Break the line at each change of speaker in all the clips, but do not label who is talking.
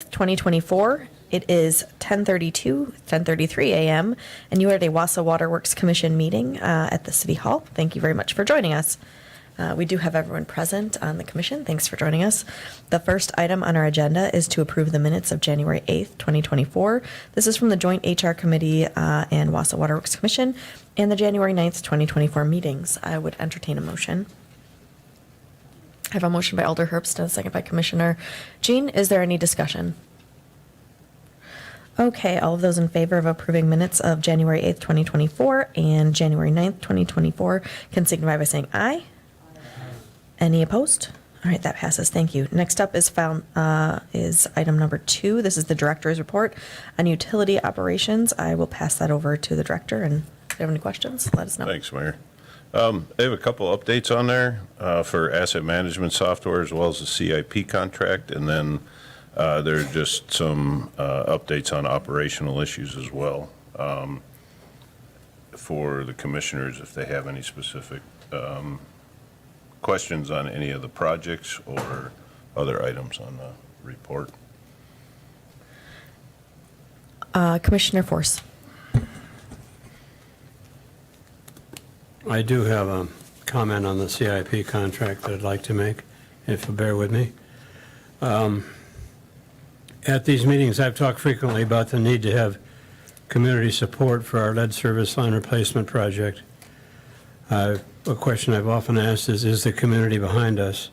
2024. It is 10:33 a.m., and you are at a Wausau Waterworks Commission meeting at the City Hall. Thank you very much for joining us. We do have everyone present on the commission. Thanks for joining us. The first item on our agenda is to approve the minutes of January 8th, 2024. This is from the Joint HR Committee and Wausau Waterworks Commission and the January 9th, 2024 meetings. I would entertain a motion. I have a motion by Alder Herbst and a second by Commissioner Jean. Is there any discussion? Okay, all of those in favor of approving minutes of January 8th, 2024 and January 9th, 2024 can signify by saying aye. Any opposed? All right, that passes. Thank you. Next up is item number 2. This is the director's report on utility operations. I will pass that over to the director, and if you have any questions, let us know.
Thanks, Mayor. I have a couple updates on there for asset management software as well as the CIP contract, and then there are just some updates on operational issues as well for the commissioners if they have any specific questions on any of the projects or other items on the report.
Commissioner Force.
I do have a comment on the CIP contract that I'd like to make, if you'll bear with me. At these meetings, I've talked frequently about the need to have community support for our lead service line replacement project. A question I've often asked is the community behind us?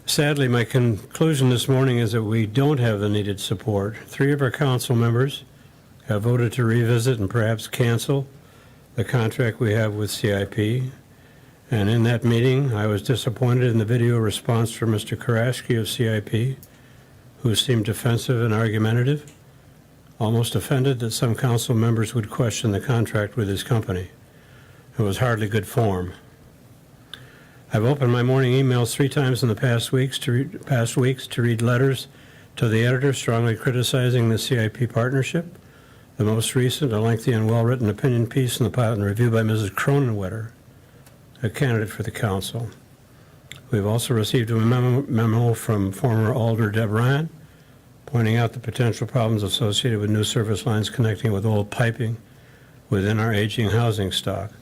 Sadly, my conclusion this morning is that we don't have the needed support. 3 of our council members have voted to revisit and perhaps cancel the contract we have with CIP. And in that meeting, I was disappointed in the video response from Mr. Karashki of CIP, who seemed defensive and argumentative, almost offended that some council members would question the contract with his company. It was hardly good form. I've opened my morning emails 3 times in the past weeks to read letters to the editor strongly criticizing the CIP partnership. The most recent, a lengthy and well-written opinion piece in the Pilot Review by Mrs. Cronenwetter, a candidate for the council. We've also received a memo from former Alder Deb Ryan pointing out the potential problems associated with new service lines connecting with old piping within our aging housing stock.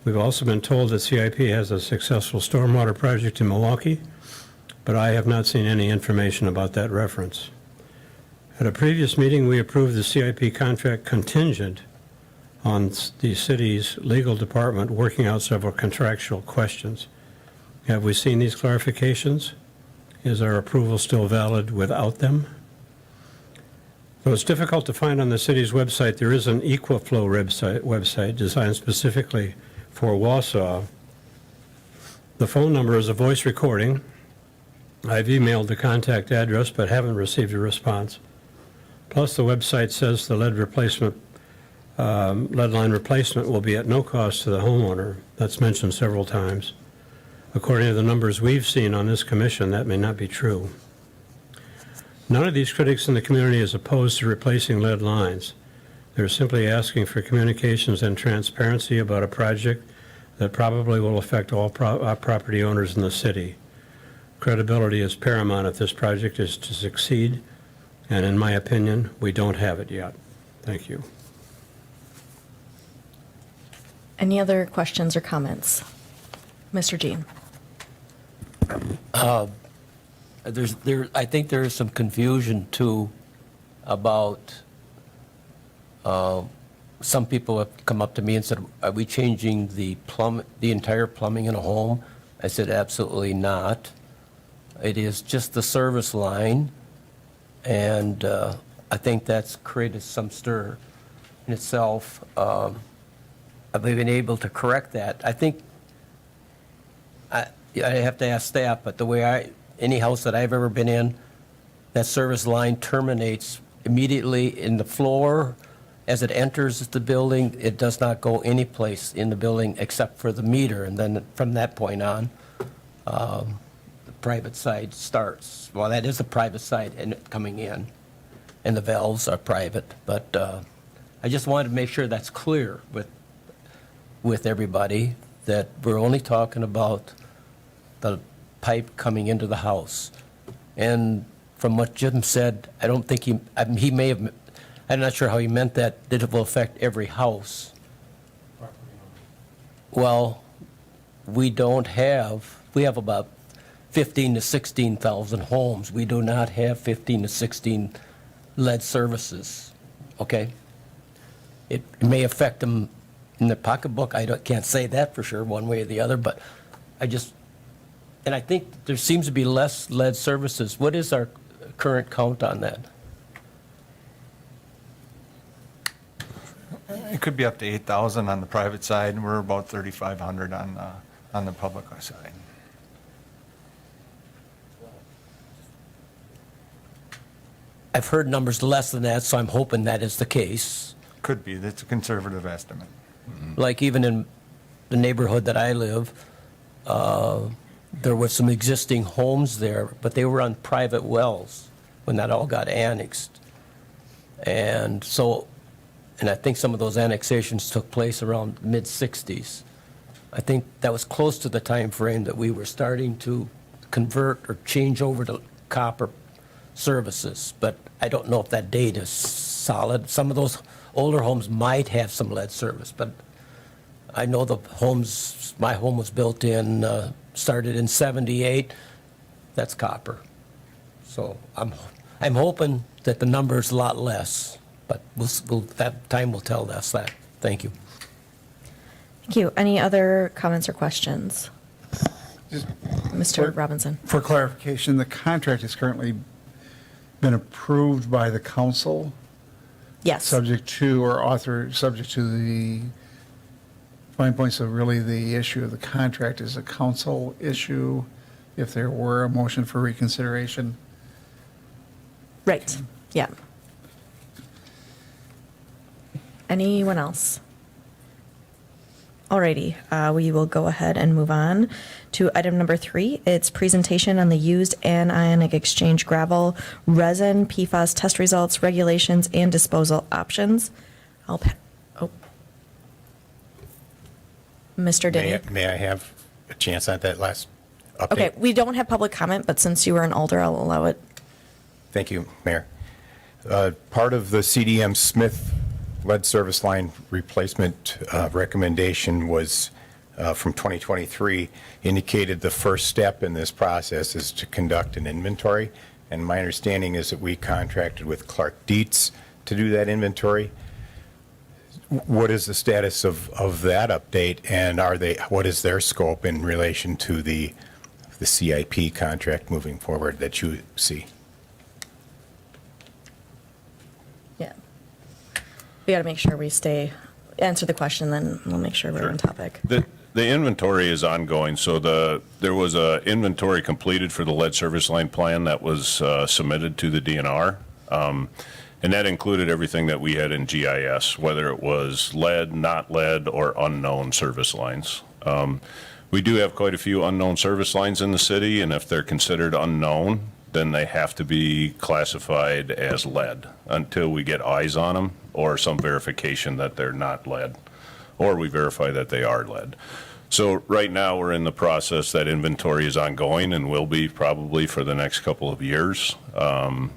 We've also been told that CIP has a successful stormwater project in Milwaukee, but I have not seen any information about that reference. At a previous meeting, we approved the CIP contract contingent on the city's legal department working out several contractual questions. Have we seen these clarifications? Is our approval still valid without them? Though it's difficult to find on the city's website, there is an Equiflow website designed specifically for Wausau. The phone number is a voice recording. I've emailed the contact address but haven't received a response. Plus, the website says the lead line replacement will be at no cost to the homeowner. That's mentioned several times. According to the numbers we've seen on this commission, that may not be true. None of these critics in the community is opposed to replacing lead lines. They're simply asking for communications and transparency about a project that probably will affect all property owners in the city. Credibility is paramount if this project is to succeed, and in my opinion, we don't have it yet. Thank you.
Any other questions or comments? Mr. Jean.
I think there is some confusion too about some people have come up to me and said, are we changing the entire plumbing in a home? I said, absolutely not. It is just the service line, and I think that's created some stir in itself. I've been able to correct that. I think I have to ask staff, but the way any house that I've ever been in, that service line terminates immediately in the floor. As it enters the building, it does not go any place in the building except for the meter, and then from that point on, the private side starts. Well, that is a private side and coming in, and the valves are private, but I just wanted to make sure that's clear with everybody, that we're only talking about the pipe coming into the house. And from what Jim said, I don't think he may have, I'm not sure how he meant that it will affect every house. Well, we have about 15 to 16,000 homes. We do not have 15 to 16 lead services, okay? It may affect them in their pocketbook. Can't say that for sure, one way or the other, but and I think there seems to be less lead services. What is our current count on that?
It could be up to 8,000 on the private side, and we're about 3,500 on the public side.
I've heard numbers less than that, so I'm hoping that is the case.
Could be, that's a conservative estimate.
Like even in the neighborhood that I live, there were some existing homes there, but they were on private wells when that all got annexed. And I think some of those annexations took place around mid-60s. I think that was close to the time frame that we were starting to convert or change over to copper services, but I don't know if that date is solid. Some of those older homes might have some lead service, but I know my home was built started in 78, that's copper. So I'm hoping that the number is a lot less, but that time will tell us that. Thank you.
Thank you. Any other comments or questions? Mr. Robinson.
For clarification, the contract has currently been approved by the council,
Yes.
subject to the fine points of really the issue of the contract is a council issue. If there were a motion for reconsideration,
Right. Yeah. Anyone else? Alrighty, we will go ahead and move on to item number 3. It's presentation on the used anionic exchange gravel resin PFAS test results, regulations, and disposal options. Mr. Denny.
May I have a chance at that last update?
Okay, we don't have public comment, but since you were an alder, I'll allow it.
Thank you, Mayor. Part of the CDM Smith lead service line replacement recommendation was from 2023 indicated the first step in this process is to conduct an inventory. And my understanding is that we contracted with Clark Dietz to do that inventory. What is the status of that update, and what is their scope in relation to the CIP contract moving forward that you see?
Yeah. We got to make sure we answer the question, then we'll make sure we're on topic.
The inventory is ongoing, so there was a inventory completed for the lead service line plan that was submitted to the DNR. And that included everything that we had in GIS, whether it was lead, not lead, or unknown service lines. We do have quite a few unknown service lines in the city, and if they're considered unknown, then they have to be classified as lead until we get eyes on them or some verification that they're not lead, or we verify that they are lead. So right now, we're in the process, that inventory is ongoing and will be probably for the next couple of years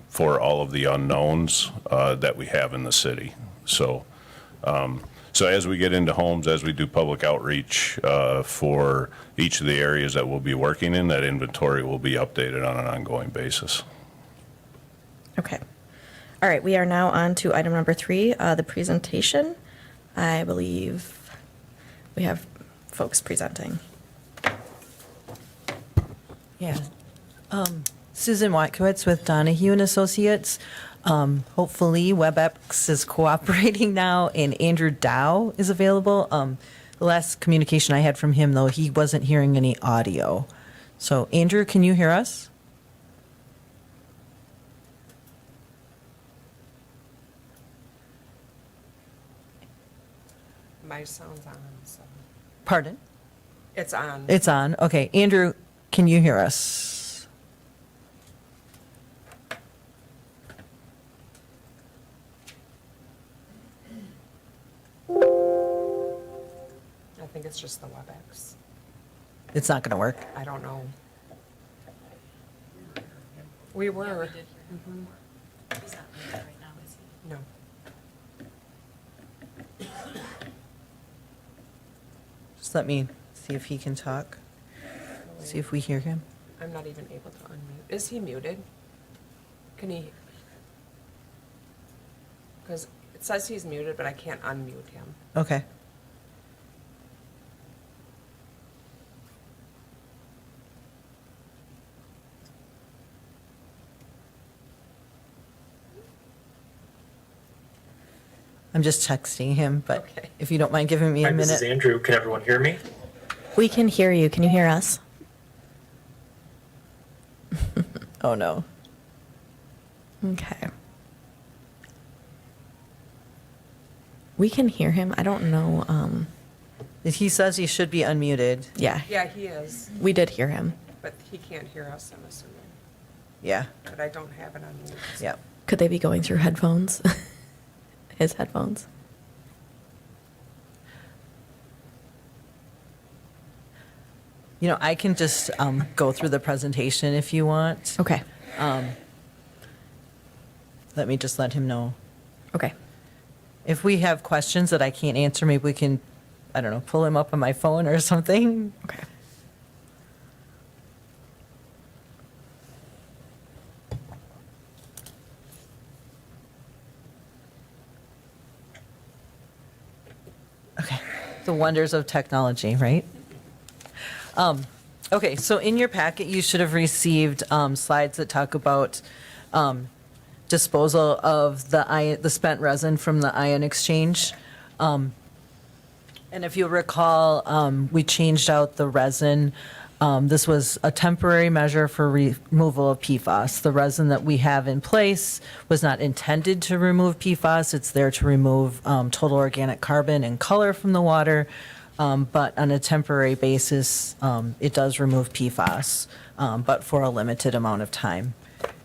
for all of the unknowns that we have in the city. So as we get into homes, as we do public outreach for each of the areas that we'll be working in, that inventory will be updated on an ongoing basis.
Okay. All right, we are now on to item number 3, the presentation. I believe we have folks presenting.
Yeah. Susan Watkowitz with Donahue and Associates. Hopefully WebEx is cooperating now, and Andrew Dow is available. The last communication I had from him, though, he wasn't hearing any audio. So, Andrew, can you hear us?
My sound's on, so.
Pardon?
It's on.
It's on. Okay. Andrew, can you hear us?
I think it's just the WebEx.
It's not going to work.
I don't know. We were.
He's not muted right now, is he?
No.
Just let me see if he can talk. See if we hear him.
I'm not even able to unmute. Is he muted? Can he? Because it says he's muted, but I can't unmute him.
Okay. I'm just texting him, but
Okay.
if you don't mind giving me a
Hi, this is
minute.
Andrew. Can everyone hear me?
We can hear you. Can you hear us?
Oh, no.
Okay. We can hear him. I don't know.
He says he should be unmuted.
Yeah,
Yeah, he is,
we did hear him.
but he can't hear us, I'm assuming.
Yeah.
But I don't have it on mute.
Yep.
Could they be going through headphones? His headphones?
You know, I can just go through the presentation if you want.
Okay.
Let me just let him know.
Okay.
If we have questions that I can't answer, maybe we can, I don't know, pull him up on my phone or something.
Okay.
Okay. The wonders of technology, right? Okay, so in your packet, you should have received slides that talk about disposal of the spent resin from the ion exchange. And if you recall, we changed out the resin. This was a temporary measure for removal of PFAS. The resin that we have in place was not intended to remove PFAS. It's there to remove total organic carbon and color from the water. But on a temporary basis, it does remove PFAS, but for a limited amount of time.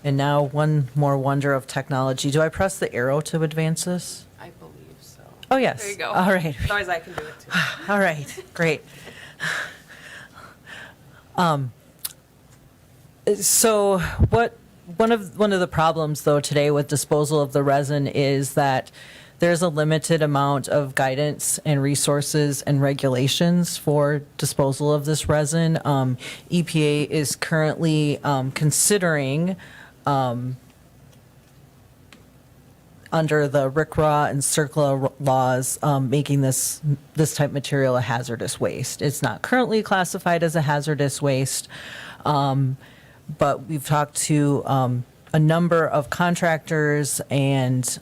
And now one more wonder of technology. Do I press the arrow to advance this?
I believe so.
Oh, yes.
There you go.
All right.
Otherwise, I can do it too.
All right, great. So one of the problems though today with disposal of the resin is that there's a limited amount of guidance and resources and regulations for disposal of this resin. EPA is currently considering under the RCRA and CERCLA laws, making this type material a hazardous waste. It's not currently classified as a hazardous waste, but we've talked to a number of contractors, and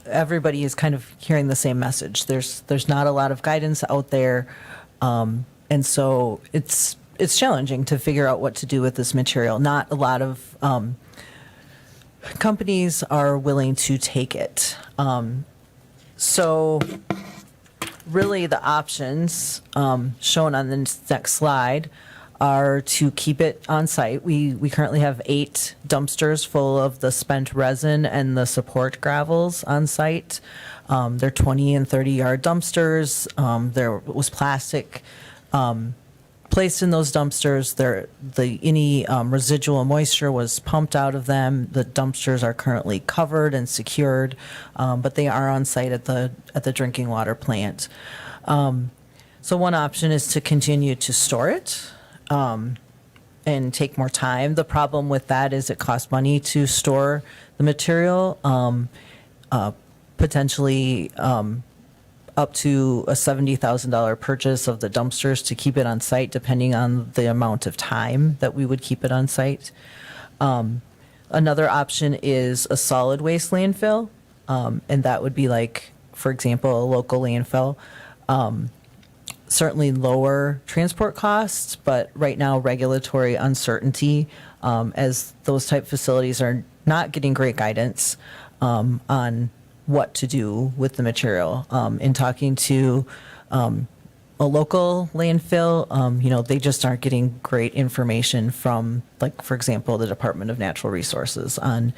everybody is kind of hearing the same message. There's not a lot of guidance out there, and so it's challenging to figure out what to do with this material. Not a lot of companies are willing to take it. So really the options shown on the next slide are to keep it on site. We currently have 8 dumpsters full of the spent resin and the support gravels on site. They're 20 and 30-yard dumpsters. There was plastic placed in those dumpsters. Any residual moisture was pumped out of them. The dumpsters are currently covered and secured, but they are on site at the drinking water plant. So one option is to continue to store it and take more time. The problem with that is it costs money to store the material, potentially up to a $70,000 purchase of the dumpsters to keep it on site, depending on the amount of time that we would keep it on site. Another option is a solid waste landfill, and that would be like, for example, a local landfill. Certainly lower transport costs, but right now regulatory uncertainty, as those type facilities are not getting great guidance on what to do with the material. In talking to a local landfill, they just aren't getting great information from, like, for example, the Department of Natural Resources on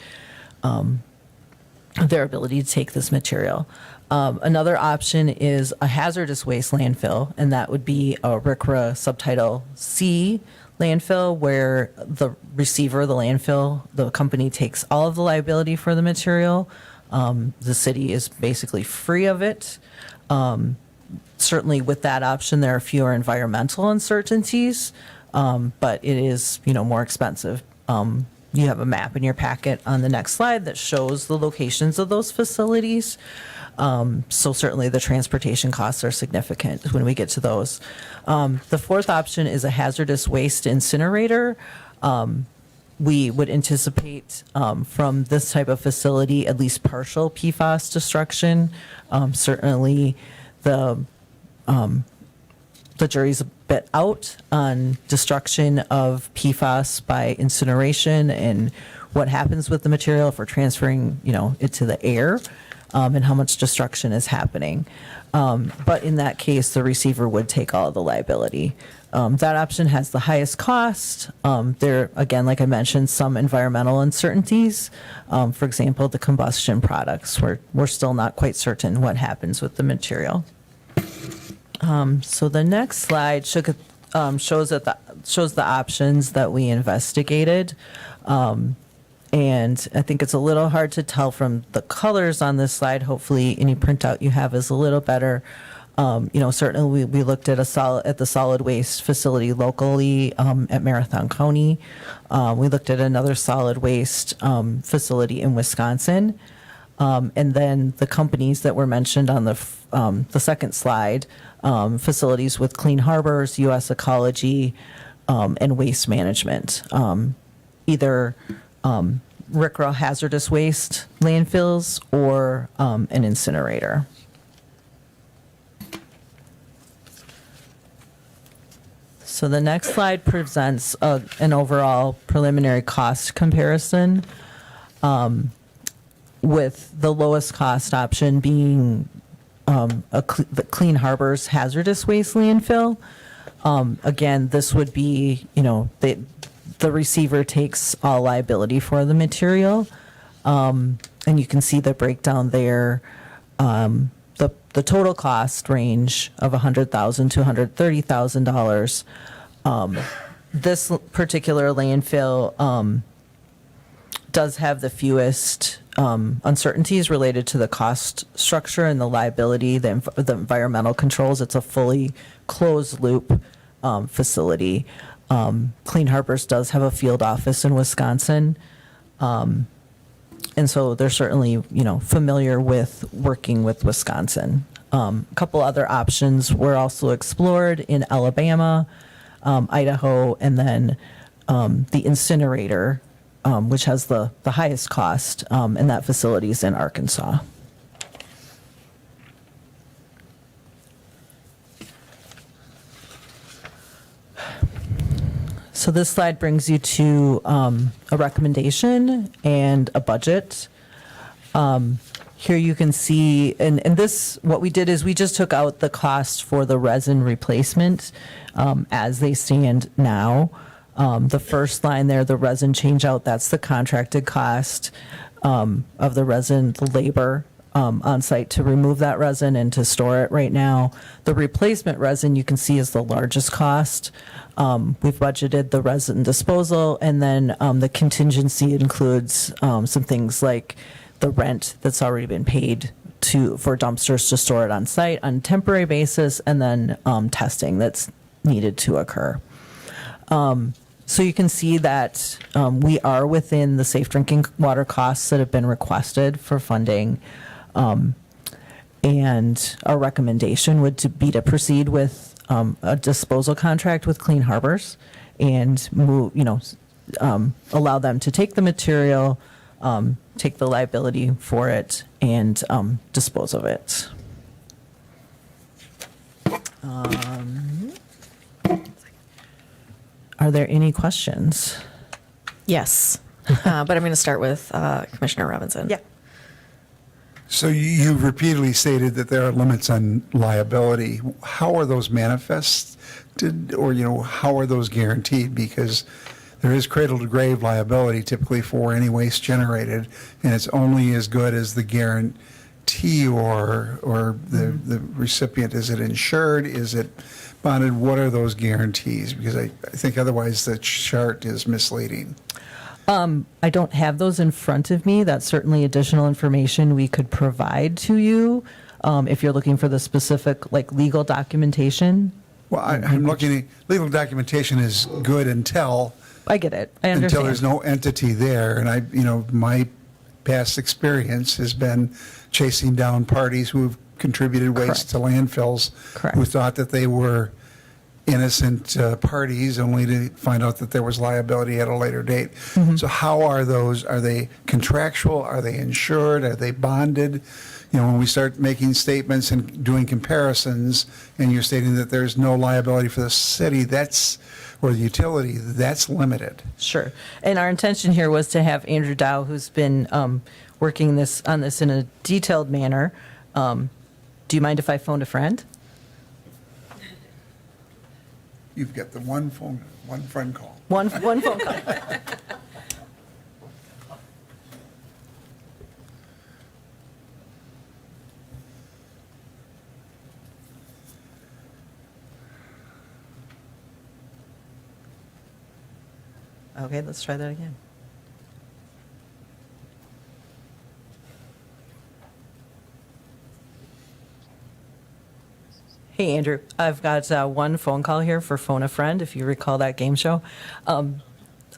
their ability to take this material. Another option is a hazardous waste landfill, and that would be a RCRA subtitle C landfill, where the receiver, the landfill, the company takes all of the liability for the material. The city is basically free of it. Certainly with that option, there are fewer environmental uncertainties, but it is, more expensive. You have a map in your packet on the next slide that shows the locations of those facilities. So certainly the transportation costs are significant when we get to those. The fourth option is a hazardous waste incinerator. We would anticipate from this type of facility at least partial PFAS destruction. Certainly the jury's a bit out on destruction of PFAS by incineration and what happens with the material if we're transferring, it to the air, and how much destruction is happening. But in that case, the receiver would take all of the liability. That option has the highest cost. There, again, like I mentioned, some environmental uncertainties. For example, the combustion products, we're still not quite certain what happens with the material. So the next slide shows the options that we investigated. And I think it's a little hard to tell from the colors on this slide. Hopefully any printout you have is a little better. Certainly we looked at the solid waste facility locally at Marathon County. We looked at another solid waste facility in Wisconsin. And then the companies that were mentioned on the second slide, facilities with Clean Harbors, U.S. Ecology, and Waste Management. Either RCRA hazardous waste landfills or an incinerator. So the next slide presents an overall preliminary cost comparison, with the lowest cost option being the Clean Harbors hazardous waste landfill. Again, this would be, the receiver takes all liability for the material. And you can see the breakdown there. The total cost range of $100,000 to $130,000. This particular landfill does have the fewest uncertainties related to the cost structure and the liability, the environmental controls. It's a fully closed loop facility. Clean Harbors does have a field office in Wisconsin. And so they're certainly, familiar with working with Wisconsin. A couple other options were also explored in Alabama, Idaho, and then the incinerator, which has the highest cost, and that facility is in Arkansas. So this slide brings you to a recommendation and a budget. Here you can see, and this, what we did is we just took out the cost for the resin replacement as they stand now. The first line there, the resin change out, that's the contracted cost of the resin, the labor on site to remove that resin and to store it right now. The replacement resin you can see is the largest cost. We've budgeted the resin disposal, and then the contingency includes some things like the rent that's already been paid for dumpsters to store it on site on a temporary basis, and then testing that's needed to occur. So you can see that we are within the safe drinking water costs that have been requested for funding. And our recommendation would be to proceed with a disposal contract with Clean Harbors and move, allow them to take the material, take the liability for it, and dispose of it. Are there any questions?
Yes, but I'm going to start with Commissioner Robinson.
Yeah.
So you repeatedly stated that there are limits on liability. How are those manifested, or, how are those guaranteed? Because there is cradle to grave liability typically for any waste generated, and it's only as good as the guarantee or the recipient. Is it insured? Is it bonded, what are those guarantees? Because I think otherwise the chart is misleading.
I don't have those in front of me. That's certainly additional information we could provide to you if you're looking for the specific, like, legal documentation.
Well, I'm looking at, legal documentation is good until
I get it. I understand.
there's no entity there. And my past experience has been chasing down parties who've contributed waste to landfills,
Correct.
who thought that they were innocent parties, only to find out that there was liability at a later date.
Mm-hmm.
So how are those? Are they contractual? Are they insured? Are they bonded? When we start making statements and doing comparisons, and you're stating that there's no liability for the city, or the utility, that's limited.
Sure. And our intention here was to have Andrew Dow, who's been working on this in a detailed manner. Do you mind if I phoned a friend?
You've got the one friend call.
One phone call. Okay, let's try that again. Hey, Andrew, I've got one phone call here for Phone a Friend, if you recall that game show. I'm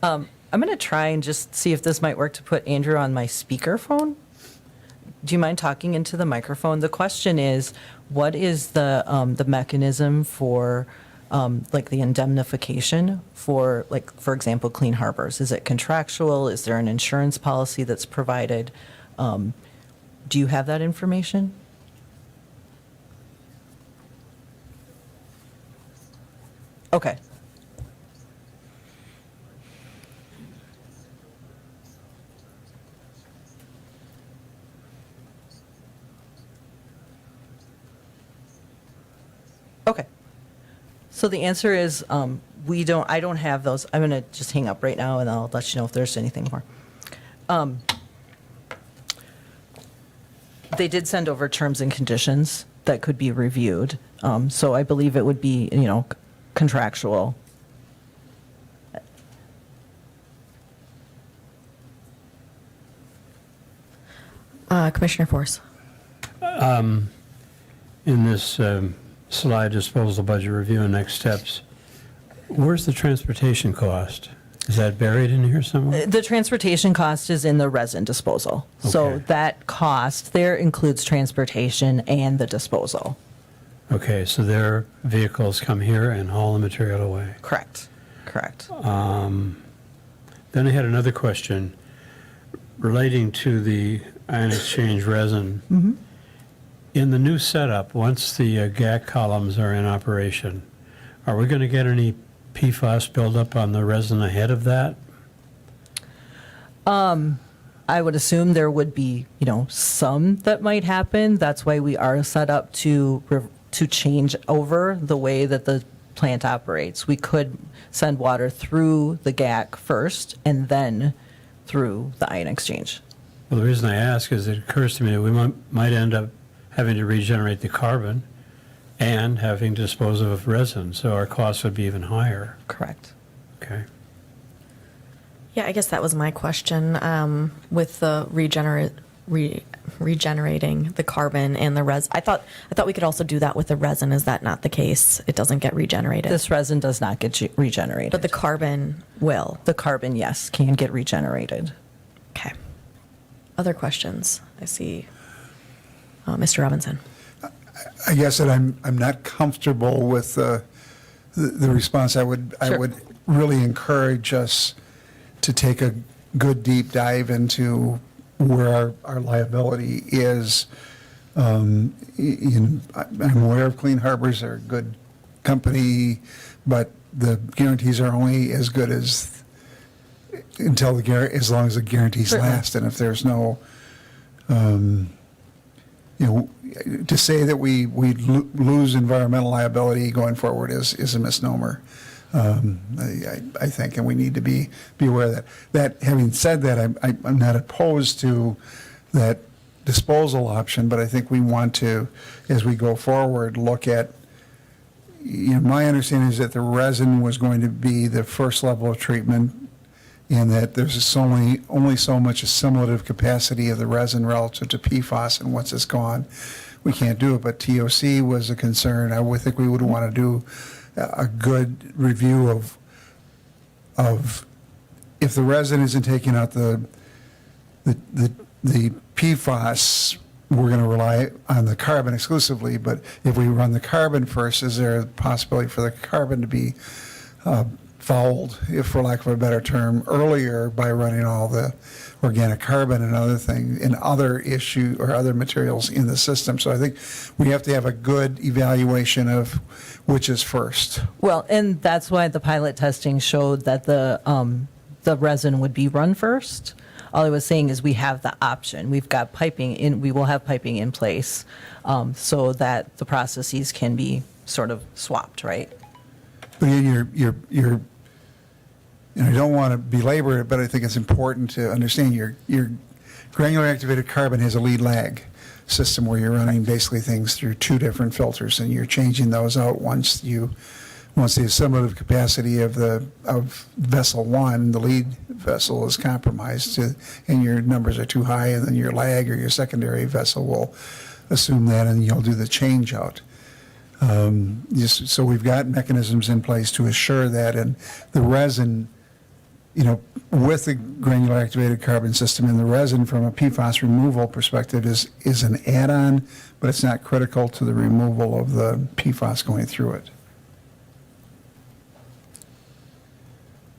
going to try and just see if this might work to put Andrew on my speakerphone. Do you mind talking into the microphone? The question is, what is the mechanism for like the indemnification for, like, for example, Clean Harbors? Is it contractual? Is there an insurance policy that's provided? Do you have that information? Okay. Okay. So the answer is, I don't have those. I'm going to just hang up right now and I'll let you know if there's anything more. They did send over terms and conditions that could be reviewed. So I believe it would be, contractual.
Commissioner Force.
In this slide, disposal budget review and next steps, where's the transportation cost? Is that buried in here somewhere?
The transportation cost is in the resin disposal. So
Okay.
that cost there includes transportation and the disposal.
Okay, so their vehicles come here and haul the material away.
Correct. Correct.
Then I had another question relating to the ion exchange resin. In the new setup, once the GAC columns are in operation, are we going to get any PFAS buildup on the resin ahead of that?
I would assume there would be, some that might happen. That's why we are set up to change over the way that the plant operates. We could send water through the GAC first and then through the ion exchange.
Well, the reason I ask is it occurs to me that we might end up having to regenerate the carbon and having to dispose of resin, so our costs would be even higher.
Correct.
Okay.
Yeah, I guess that was my question with the regenerating the carbon and the resin. I thought we could also do that with the resin. Is that not the case? It doesn't get regenerated.
This resin does not get regenerated.
But the carbon will.
The carbon, yes, can get regenerated.
Okay. Other questions? I see Mr. Robinson.
I guess that I'm not comfortable with the response. I would really encourage us to take a good deep dive into where our liability is. I'm aware of Clean Harbors, are a good company, but the guarantees are only as good as as long as the guarantees
Certainly.
last. And if there's no, to say that we lose environmental liability going forward is a misnomer. I think, and we need to be aware of that. That having said that, I'm not opposed to that disposal option, but I think we want to, as we go forward, look at my understanding is that the resin was going to be the first level of treatment, and that there's just only so much assimilative capacity of the resin relative to PFAS, and once it's gone, we can't do it. But TOC was a concern. I would think we would want to do a good review of if the resin isn't taking out the PFAS, we're going to rely on the carbon exclusively. But if we run the carbon first, is there a possibility for the carbon to be fouled, if for lack of a better term, earlier by running all the organic carbon and other things and other issue or other materials in the system? So I think we have to have a good evaluation of which is first.
Well, and that's why the pilot testing showed that the resin would be run first. All I was saying is we have the option. We've got piping in, we will have piping in place so that the processes can be sort of swapped, right?
But you're and I don't want to belabor it, but I think it's important to understand your granular activated carbon has a lead lag system where you're running basically things through two different filters, and you're changing those out once the assimilative capacity of vessel one, the lead vessel, is compromised, and your numbers are too high, and then your lag or your secondary vessel will assume that, and you'll do the change out. So we've got mechanisms in place to assure that, and the resin, with the granular activated carbon system, and the resin from a PFAS removal perspective is an add-on, but it's not critical to the removal of the PFAS going through it.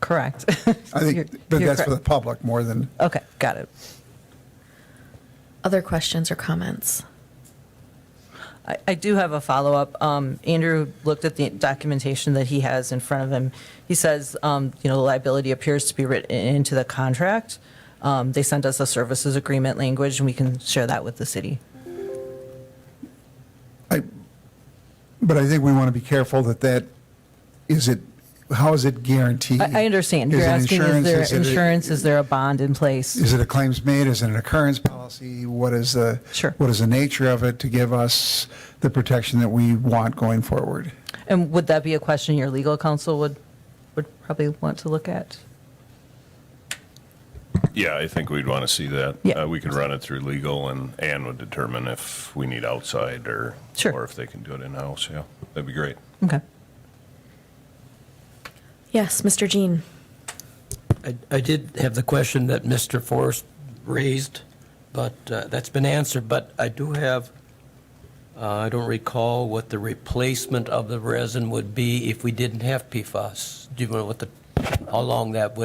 Correct.
I think, but
You're
that's for the
correct.
public more than.
Okay, got it.
Other questions or comments?
I do have a follow-up. Andrew looked at the documentation that he has in front of him. He says, the liability appears to be written into the contract. They sent us a services agreement language, and we can share that with the city.
But I think we want to be careful how is it guaranteed?
I understand.
Is
You're
it
asking, is there
Is it
insurance? Is there a bond in place?
Is it a claims made? Is it an occurrence policy? What is the
Sure.
What is the nature of it to give us the protection that we want going forward?
And would that be a question your legal counsel would probably want to look at?
Yeah, I think we'd want to see that.
Yeah.
We could run it through legal, and Ann would determine if we need outside or
Sure.
if they can do it in-house. Yeah, that'd be great.
Okay.
Yes, Mr. Jean.
I did have the question that Mr. Forrest raised, but that's been answered. But I do have, I don't recall what the replacement of the resin would be if we didn't have PFAS. Do you know how long that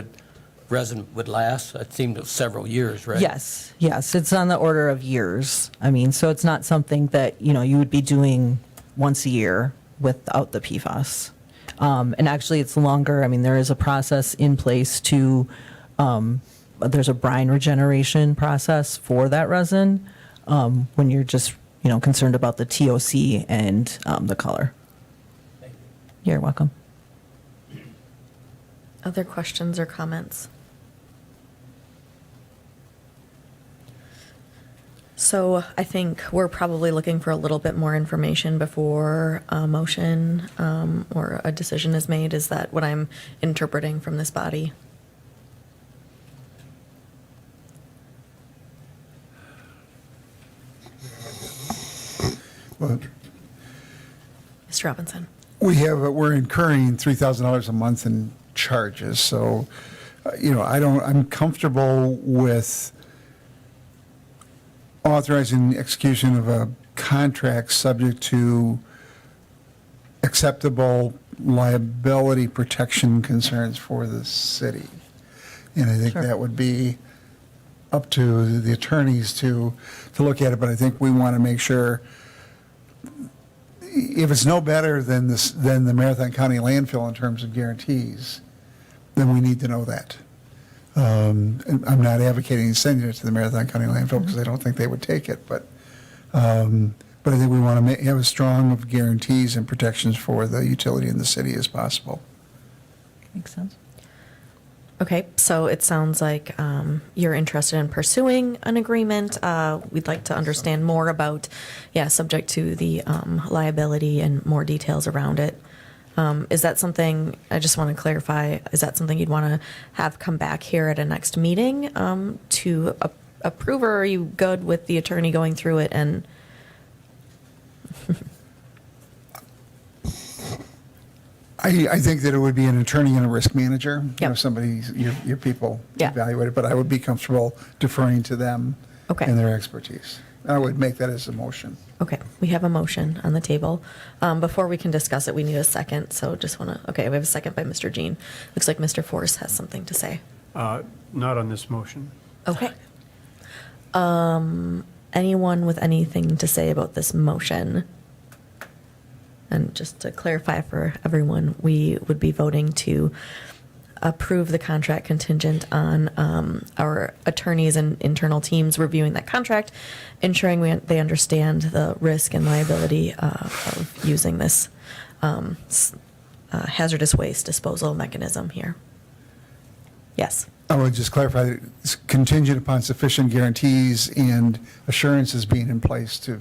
resin would last? It seemed several years, right?
Yes, it's on the order of years. I mean, so it's not something that, you would be doing once a year without the PFAS. And actually, it's longer. I mean, there is a process in place there's a brine regeneration process for that resin when you're just, concerned about the TOC and the color. You're welcome.
Other questions or comments? So I think we're probably looking for a little bit more information before a motion or a decision is made. Is that what I'm interpreting from this body?
Well,
Mr. Robinson.
we're incurring $3,000 a month in charges, so I'm comfortable with authorizing the execution of a contract subject to acceptable liability protection concerns for the city. And I think
Sure.
that would be up to the attorneys to look at it, but I think we want to make sure if it's no better than the Marathon County landfill in terms of guarantees, then we need to know that. And I'm not advocating sending it to the Marathon County landfill because I don't think they would take it, but I think we want to have as strong of guarantees and protections for the utility in the city as possible.
Makes sense.
Okay, so it sounds like you're interested in pursuing an agreement. We'd like to understand more about, subject to the liability and more details around it. Is that something, I just want to clarify, is that something you'd want to have come back here at a next meeting to approve, or are you good with the attorney going through it and?
I think that it would be an attorney and a risk manager,
Yep.
somebody, your people
Yeah.
evaluate it, but I would be comfortable deferring to them
Okay.
and their expertise. I would make that as a motion.
Okay, we have a motion on the table. Before we can discuss it, we need a second, so just want to, okay, we have a second by Mr. Jean. Looks like Mr. Force has something to say.
Not on this motion.
Okay. Anyone with anything to say about this motion? And just to clarify for everyone, we would be voting to approve the contract contingent on our attorneys and internal teams reviewing that contract, ensuring they understand the risk and liability of using this hazardous waste disposal mechanism here. Yes.
I would just clarify, it's contingent upon sufficient guarantees and assurances being in place to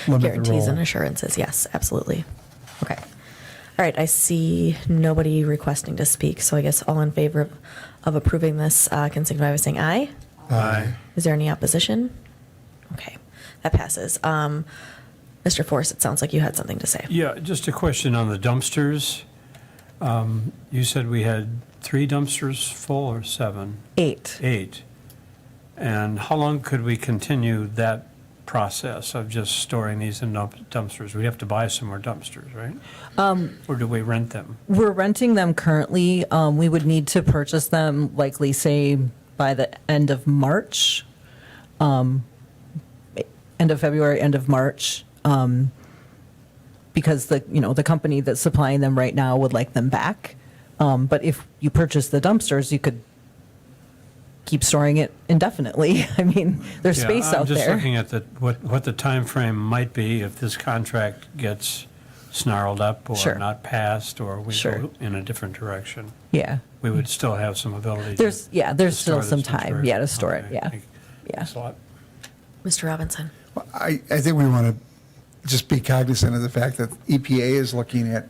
limit the
Guarantees and
role.
assurances, yes, absolutely. Okay. All right, I see nobody requesting to speak, so I guess all in favor of approving this can signify by saying aye.
Aye.
Is there any opposition? Okay, that passes. Mr. Force, it sounds like you had something to say.
Yeah, just a question on the dumpsters. You said we had 3 dumpsters full or 7?
8.
8. And how long could we continue that process of just storing these in dumpsters? We have to buy some more dumpsters, right? Or do we rent them?
We're renting them currently. We would need to purchase them likely, say, by the end of March, end of February, end of March, because the company that's supplying them right now would like them back. But if you purchase the dumpsters, you could keep storing it indefinitely. I mean, there's
Yeah,
space out
I'm just
there.
looking at what the time frame might be if this contract gets snarled up or
Sure.
not passed, or we
Sure.
go in a different direction.
Yeah.
We would still have some ability to.
There's
to
still
store
some
this
time,
material.
to store it,
Okay,
yeah.
thank-
Yeah.
Thanks a lot.
Mr. Robinson?
I think we want to just be cognizant of the fact that EPA is looking at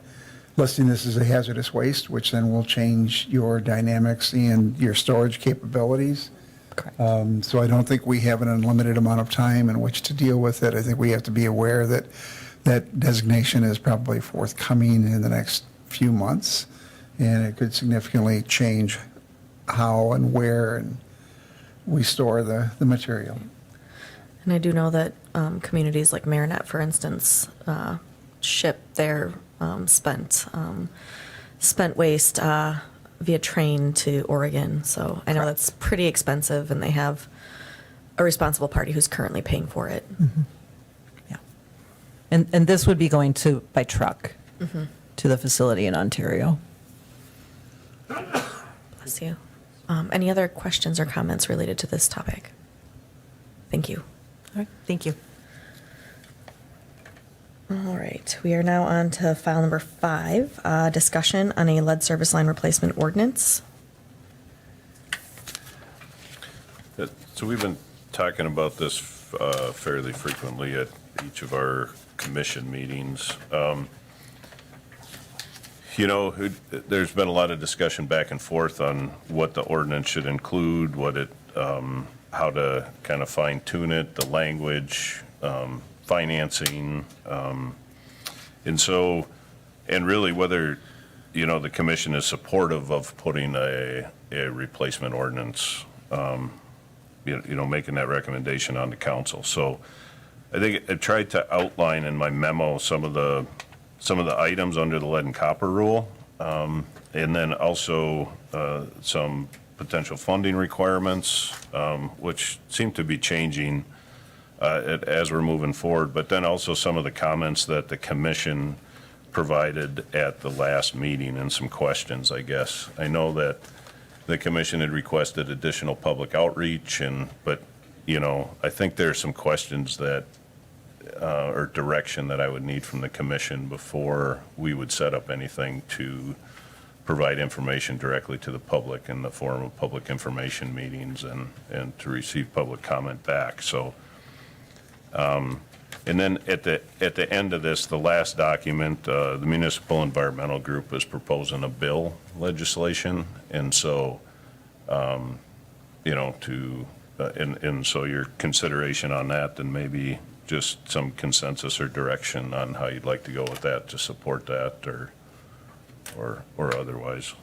listing this as a hazardous waste, which then will change your dynamics and your storage capabilities.
Correct.
So I don't think we have an unlimited amount of time in which to deal with it. I think we have to be aware that that designation is probably forthcoming in the next few months, and it could significantly change how and where and we store the material.
And I do know that communities like Marinette, for instance, ship their spent waste via train to Oregon. So I know that's pretty expensive, and they have a responsible party who's currently paying for it.
Yeah. And this would be going by truck to the facility in Ontario.
Bless you. Any other questions or comments related to this topic? Thank you.
All right, thank you.
All right, we are now on to file number 5, discussion on a lead service line replacement ordinance.
So we've been talking about this fairly frequently at each of our commission meetings. There's been a lot of discussion back and forth on what the ordinance should include, how to kind of fine tune it, the language, financing, and really whether, the commission is supportive of putting a replacement ordinance, making that recommendation on the council. So I think I tried to outline in my memo some of the items under the lead and copper rule, and then also some potential funding requirements, which seem to be changing as we're moving forward, but then also some of the comments that the commission provided at the last meeting and some questions, I guess. I know that the commission had requested additional public outreach, but I think there are some questions that or direction that I would need from the commission before we would set up anything to provide information directly to the public in the form of public information meetings and to receive public comment back. So And then at the end of this, the last document, the Municipal Environmental Group is proposing a bill legislation. And so, and so your consideration on that, then maybe just some consensus or direction on how you'd like to go with that, to support that or otherwise.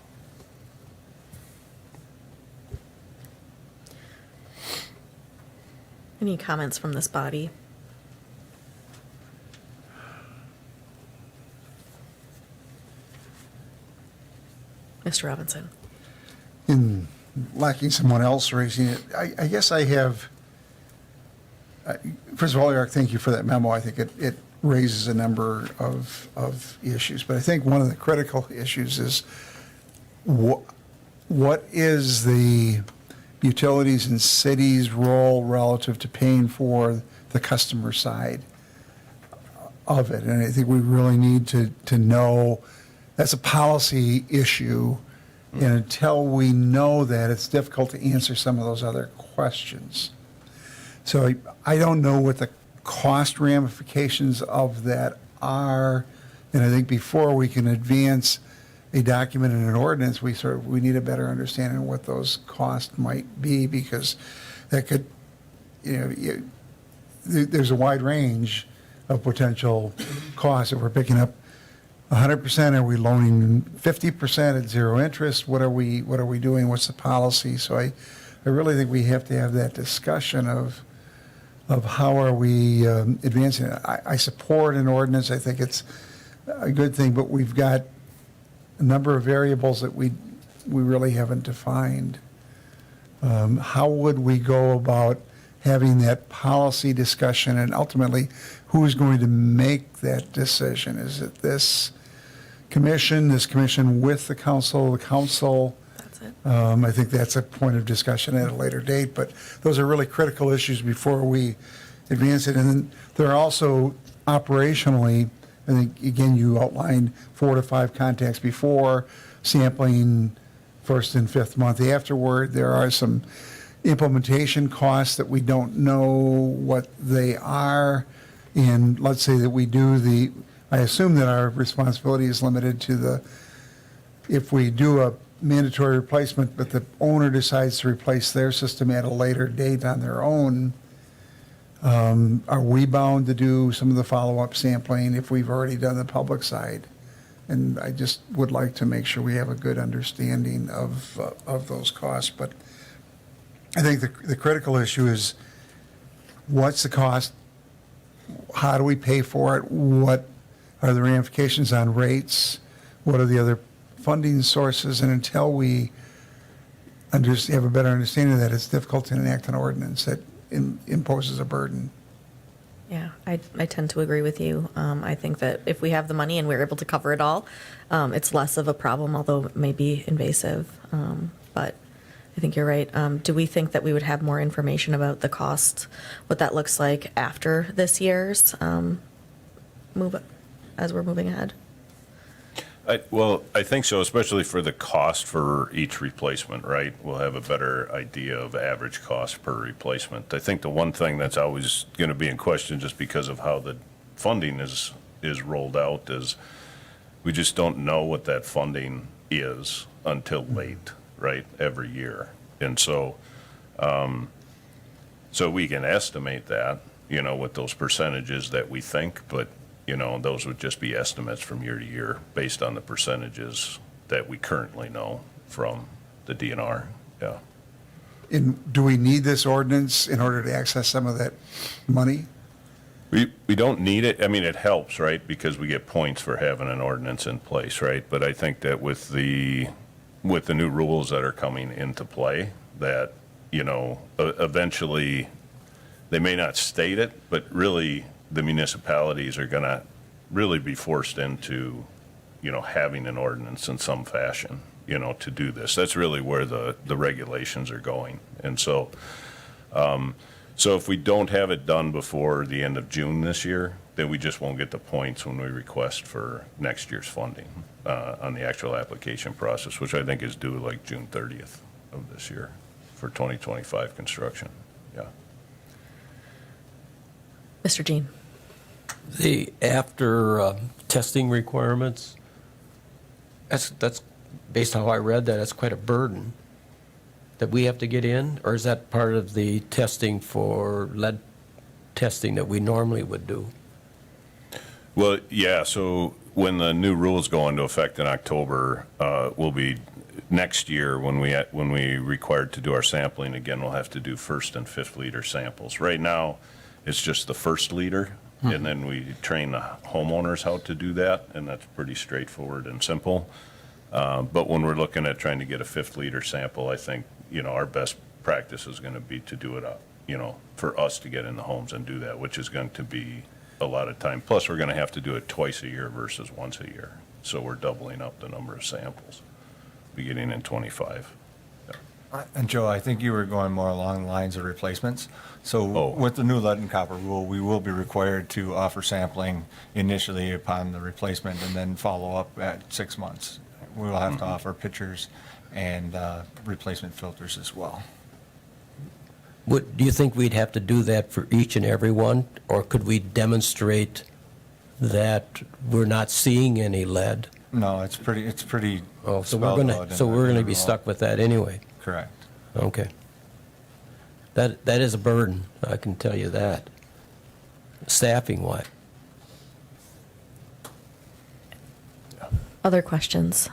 Any comments from this body? Mr. Robinson?
In lacking someone else raising it, I guess I have, first of all, Eric, thank you for that memo. I think it raises a number of issues, but I think one of the critical issues is what is the utilities and cities' role relative to paying for the customer side of it? And I think we really need to know, that's a policy issue. And until we know that, it's difficult to answer some of those other questions. So I don't know what the cost ramifications of that are. And I think before we can advance a document in an ordinance, we need a better understanding of what those costs might be, because that could, there's a wide range of potential costs. If we're picking up 100%, are we loaning 50% at zero interest? What are we doing? What's the policy? So I really think we have to have that discussion of how are we advancing it. I support an ordinance. I think it's a good thing, but we've got a number of variables that we really haven't defined. How would we go about having that policy discussion, and ultimately, who's going to make that decision? Is it this commission with the council,
That's it.
I think that's a point of discussion at a later date, but those are really critical issues before we advance it. And then there are also operationally, I think, again, you outlined 4 to 5 contacts before, sampling first and fifth month afterward. There are some implementation costs that we don't know what they are. And let's say that we do I assume that our responsibility is limited to if we do a mandatory replacement, but the owner decides to replace their system at a later date on their own, are we bound to do some of the follow-up sampling if we've already done the public side? And I just would like to make sure we have a good understanding of those costs. But I think the critical issue is, what's the cost? How do we pay for it? What are the ramifications on rates? What are the other funding sources? And until we have a better understanding of that, it's difficult to enact an ordinance that imposes a burden.
Yeah, I tend to agree with you. I think that if we have the money and we're able to cover it all, it's less of a problem, although it may be invasive. But I think you're right. Do we think that we would have more information about the cost, what that looks like after this year's as we're moving ahead?
I think so, especially for the cost for each replacement, right? We'll have a better idea of average cost per replacement. I think the one thing that's always going to be in question, just because of how the funding is rolled out, is we just don't know what that funding is until late, right, every year. And so, so we can estimate that, with those percentages that we think, but those would just be estimates from year to year based on the percentages that we currently know from the DNR. Yeah.
And do we need this ordinance in order to access some of that money?
We don't need it. I mean, it helps, right? Because we get points for having an ordinance in place, right? But I think that with the new rules that are coming into play, that, eventually they may not state it, but really the municipalities are going to really be forced into, having an ordinance in some fashion, to do this. That's really where the regulations are going. And so, so if we don't have it done before the end of June this year, then we just won't get the points when we request for next year's funding on the actual application process, which I think is due like June 30th of this year for 2025 construction. Yeah.
Mr. Jean?
The after testing requirements, that's, based on how I read that, that's quite a burden that we have to get in, or is that part of the testing for lead testing that we normally would do?
Well, yeah, so when the new rules go into effect in October, will be next year when we required to do our sampling again, we'll have to do first and fifth liter samples. Right now, it's just the first liter, and then we train the homeowners how to do that, and that's pretty straightforward and simple. But when we're looking at trying to get a fifth liter sample, I think, our best practice is going to be to do it, for us to get in the homes and do that, which is going to be a lot of time. Plus, we're going to have to do it twice a year versus once a year. So we're doubling up the number of samples beginning in '25.
And Joe, I think you were going more along the lines of replacements. So
Oh.
with the new lead and copper rule, we will be required to offer sampling initially upon the replacement and then follow up at 6 months. We will have to offer pitchers and replacement filters as well.
Do you think we'd have to do that for each and every one, or could we demonstrate that we're not seeing any lead?
No, it's pretty
Oh, so
spelled
we're
out
gonna,
in
so
the
we're gonna
new
be
rule.
stuck with that anyway.
Correct.
Okay. That is a burden, I can tell you that. Staffing wise.
Other questions?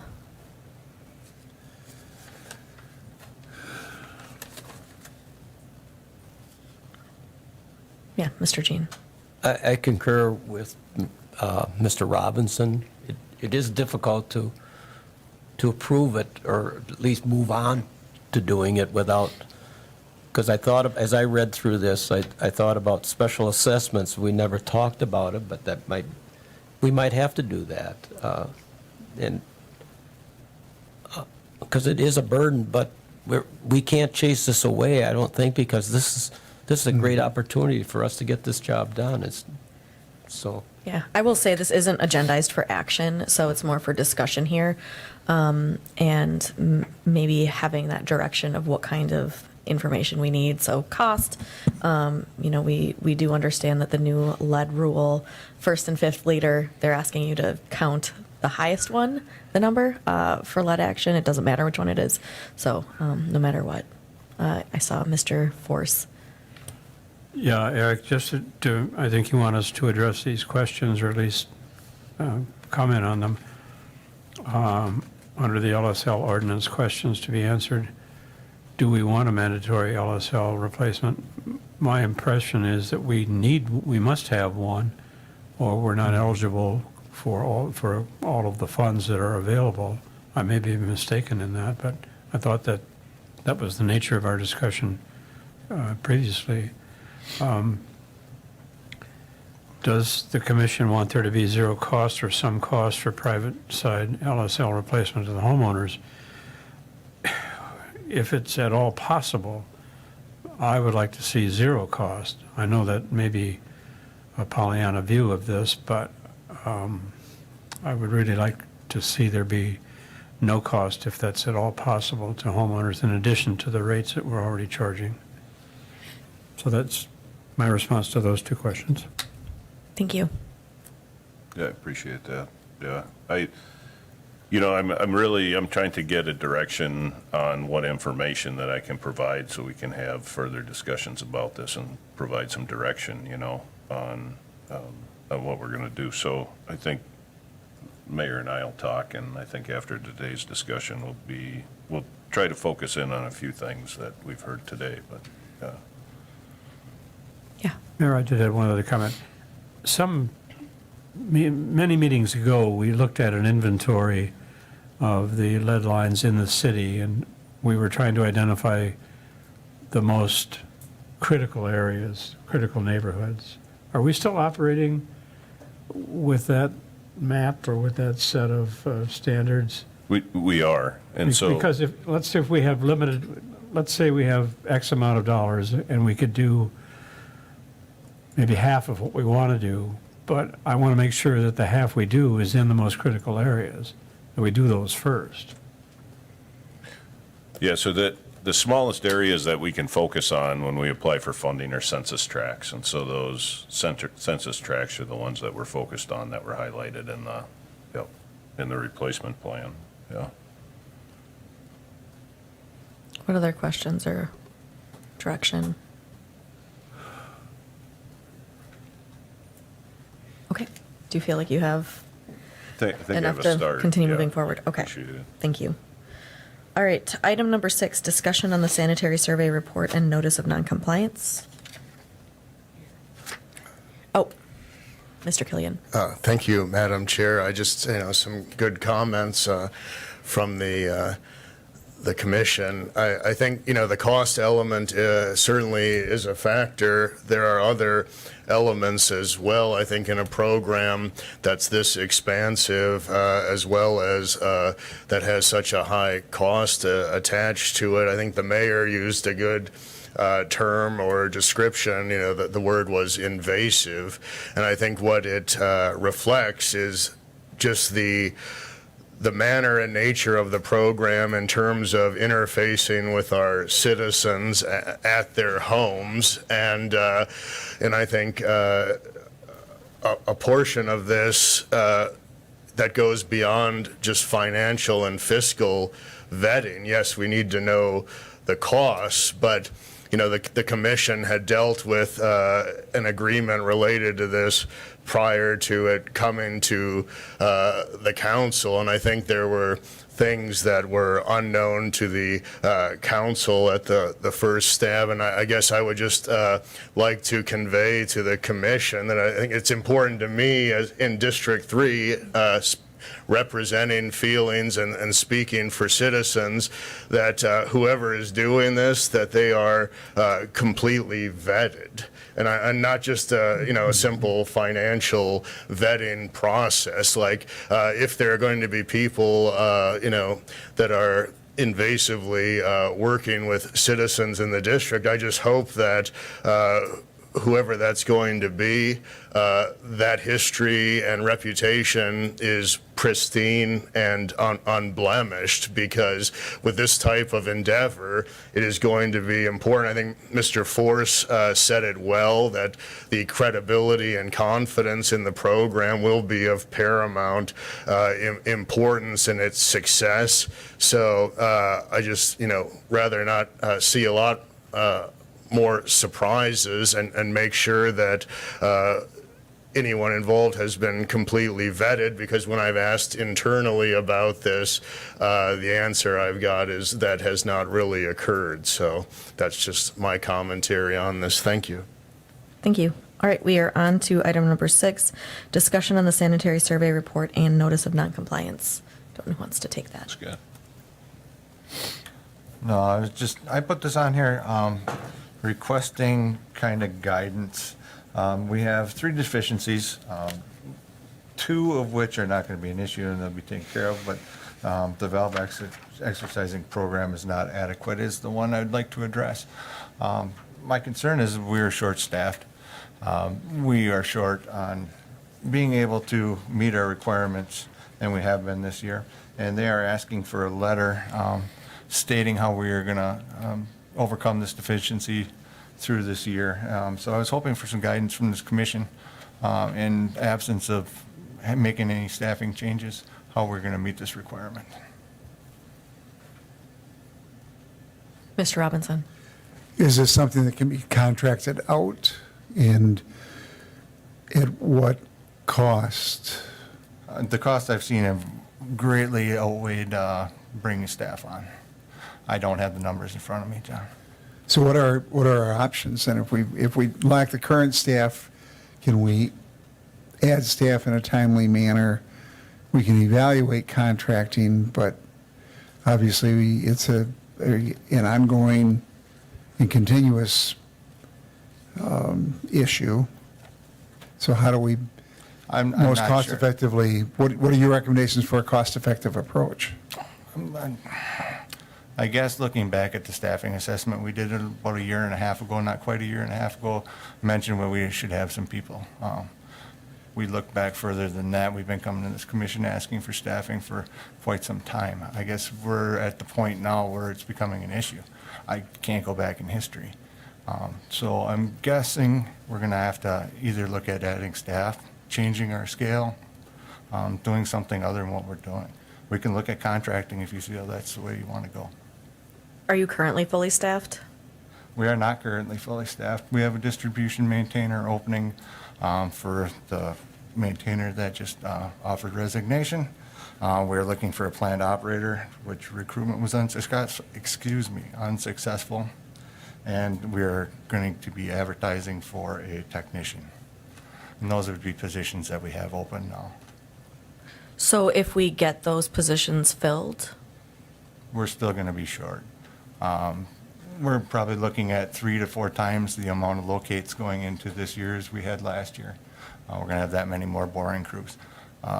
Yeah, Mr. Jean.
I concur with Mr. Robinson. It is difficult to approve it, or at least move on to doing it without, because I thought, as I read through this, I thought about special assessments. We never talked about it, but we might have to do that. And because it is a burden, but we can't chase this away, I don't think, because this is a great opportunity for us to get this job done. So.
Yeah, I will say this isn't agendized for action, so it's more for discussion here. And maybe having that direction of what kind of information we need. So cost, we do understand that the new lead rule, first and fifth liter, they're asking you to count the highest one, the number, for lead action. It doesn't matter which one it is. So no matter what. I saw Mr. Force.
Yeah, Eric, I think you want us to address these questions, or at least comment on them, under the LSL ordinance questions to be answered. Do we want a mandatory LSL replacement? My impression is that we must have one, or we're not eligible for all of the funds that are available. I may be mistaken in that, but I thought that was the nature of our discussion previously. Does the commission want there to be zero cost or some cost for private side LSL replacement to the homeowners? If it's at all possible, I would like to see zero cost. I know that may be a Pollyanna view of this, but I would really like to see there be no cost, if that's at all possible, to homeowners in addition to the rates that we're already charging. So that's my response to those two questions.
Thank you.
Yeah, I appreciate that. Yeah, I'm trying to get a direction on what information that I can provide so we can have further discussions about this and provide some direction, on what we're going to do. So I think Mayor and I will talk, and I think after today's discussion, we'll try to focus in on a few things that we've heard today, but,
Yeah.
Mayor, I did have one other comment. Many meetings ago, we looked at an inventory of the lead lines in the city, and we were trying to identify the most critical areas, critical neighborhoods. Are we still operating with that map or with that set of standards?
we are, and so.
Because let's say we have X amount of dollars, and we could do maybe half of what we want to do, but I want to make sure that the half we do is in the most critical areas, that we do those first.
Yeah, so the smallest areas that we can focus on when we apply for funding are census tracts. And so those census tracts are the ones that we're focused on, that were highlighted in the replacement plan. Yeah.
What other questions or direction? Okay. Do you feel like you have
I think I
enough
have a
to
start.
continue
Yeah.
moving forward? Okay.
Appreciate it.
Thank you. All right. Item number 6, discussion on the sanitary survey report and notice of noncompliance. Oh, Mr. Killian.
Thank you, Madam Chair. I just, some good comments from the commission. I think, the cost element certainly is a factor. There are other elements as well, I think, in a program that's this expansive, as well as that has such a high cost attached to it. I think the mayor used a good term or description, the word was invasive. And I think what it reflects is just the manner and nature of the program in terms of interfacing with our citizens at their homes. And I think a portion of this that goes beyond just financial and fiscal vetting. Yes, we need to know the costs, but the commission had dealt with an agreement related to this prior to it coming to the council, and I think there were things that were unknown to the council at the first stab, and I guess I would just like to convey to the commission that I think it's important to me, as in District 3, representing feelings and speaking for citizens, that whoever is doing this, that they are completely vetted. And not just a simple financial vetting process. Like if there are going to be people that are invasively working with citizens in the district, I just hope that whoever that's going to be, that history and reputation is pristine and unblemished, because with this type of endeavor, it is going to be important. I think Mr. Force said it well, that the credibility and confidence in the program will be of paramount importance in its success. So I just, rather not see a lot more surprises and make sure that anyone involved has been completely vetted, because when I've asked internally about this, the answer I've got is that has not really occurred. So that's just my commentary on this. Thank you.
Thank you. All right, we are on to item number 6, discussion on the sanitary survey report and notice of noncompliance. Don't know who wants to take that.
That's good.
No, I put this on here requesting kind of guidance. We have 3 deficiencies, 2 of which are not going to be an issue and they'll be taken care of, but the valve exercising program is not adequate is the one I'd like to address. My concern is we are short-staffed. We are short on being able to meet our requirements, and we have been this year. And they are asking for a letter stating how we are going to overcome this deficiency through this year. So I was hoping for some guidance from this commission in absence of making any staffing changes, how we're going to meet this requirement.
Mr. Robinson.
Is this something that can be contracted out, and at what cost?
The costs I've seen have greatly outweighed bringing staff on. I don't have the numbers in front of me, John.
So what are our options? And if we lack the current staff, can we add staff in a timely manner? We can evaluate contracting, but obviously it's an ongoing and continuous issue. So how do we
I'm
most
not
cost
sure.
effectively, what are your recommendations for a cost effective approach?
I guess looking back at the staffing assessment, we did it about 1.5 years ago, not quite 1.5 years ago, mentioned where we should have some people. We look back further than that. We've been coming to this commission asking for staffing for quite some time. I guess we're at the point now where it's becoming an issue. I can't go back in history. So I'm guessing we're going to have to either look at adding staff, changing our scale, doing something other than what we're doing. We can look at contracting if you feel that's the way you want to go.
Are you currently fully staffed?
We are not currently fully staffed. We have a distribution maintainer opening for the maintainer that just offered resignation. We're looking for a plant operator, which recruitment was unsuccessful. And we're going to be advertising for a technician. And those would be positions that we have open now.
So if we get those positions filled,
We're still going to be short. We're probably looking at 3 to 4 times the amount of locates going into this year as we had last year. We're going to have that many more boring crews.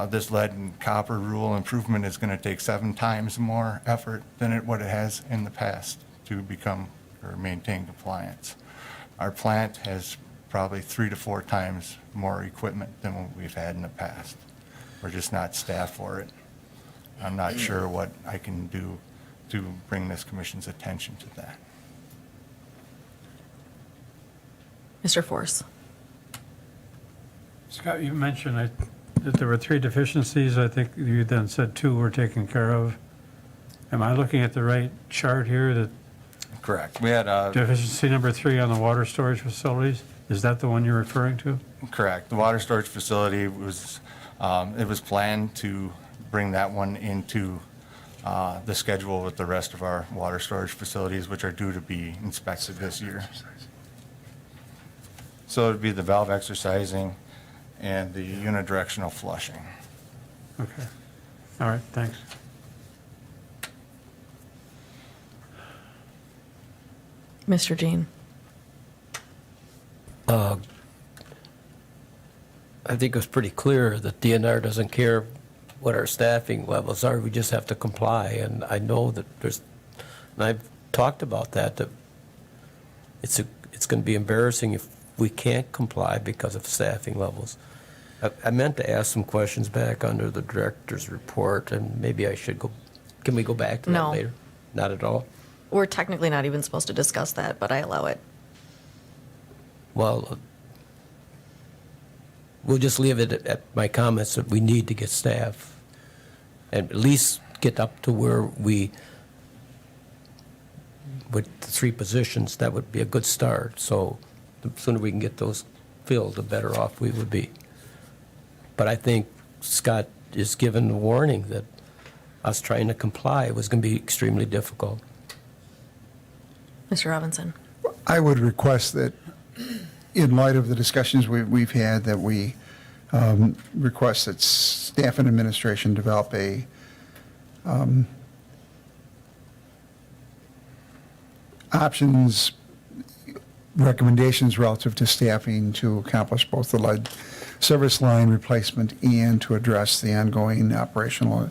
This lead and copper rule improvement is going to take 7 times more effort than what it has in the past to become or maintain compliance. Our plant has probably 3 to 4 times more equipment than what we've had in the past. We're just not staffed for it. I'm not sure what I can do to bring this commission's attention to that.
Mr. Force?
Scott, you mentioned that there were 3 deficiencies. I think you then said 2 were taken care of. Am I looking at the right chart here? That
Correct. We had
deficiency number 3 on the water storage facilities, is that the one you're referring to?
correct. The water storage facility was, it was planned to bring that one into the schedule with the rest of our water storage facilities, which are due to be inspected this year. So it'd be the valve exercising and the unidirectional flushing.
Okay. All right, thanks.
Mr. Jean?
I think it was pretty clear that DNR doesn't care what our staffing levels are, we just have to comply. And I know that and I've talked about that it's going to be embarrassing if we can't comply because of staffing levels. I meant to ask some questions back under the director's report, and maybe I should can we go back to that
No.
later? Not at all?
We're technically not even supposed to discuss that, but I allow it.
Well, we'll just leave it at my comments that we need to get staff and at least get up to where with the 3 positions, that would be a good start. So the sooner we can get those filled, the better off we would be. But I think Scott is given the warning that us trying to comply was going to be extremely difficult.
Mr. Robinson?
I would request that, in light of the discussions we've had, that we request that staff and administration develop a options, recommendations relative to staffing to accomplish both the lead service line replacement and to address the ongoing operational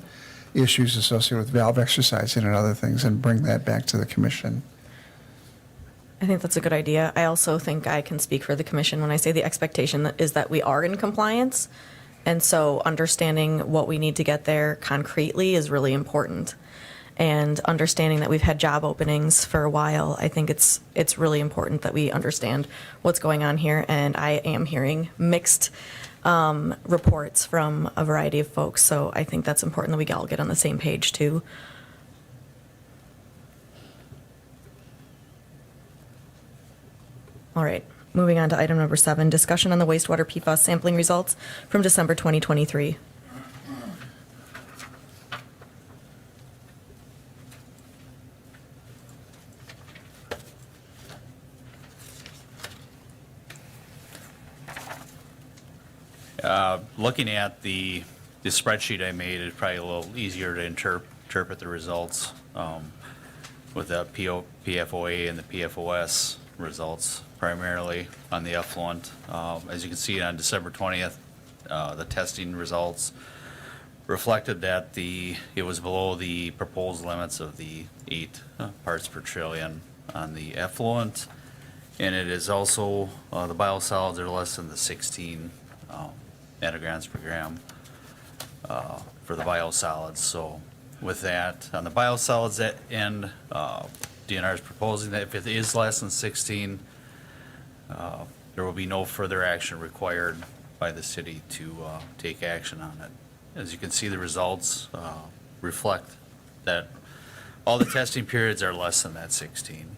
issues associated with valve exercising and other things, and bring that back to the commission.
I think that's a good idea. I also think I can speak for the commission when I say the expectation is that we are in compliance. And so understanding what we need to get there concretely is really important. And understanding that we've had job openings for a while, I think it's really important that we understand what's going on here. And I am hearing mixed reports from a variety of folks. So I think that's important that we all get on the same page too. All right, moving on to item number 7, discussion on the wastewater PFAS sampling results from December 2023.
Looking at the spreadsheet I made, it's probably a little easier to interpret the results with the PFOA and the PFOS results, primarily on the effluent. As you can see on December 20th, the testing results reflected that it was below the proposed limits of the 8 parts per trillion on the effluent, and it is also the biosolids are less than the 16 nanograms per gram for the biosolids. So with that, on the biosolids end, DNR is proposing that if it is less than 16, there will be no further action required by the city to take action on it. As you can see, the results reflect that all the testing periods are less than that 16.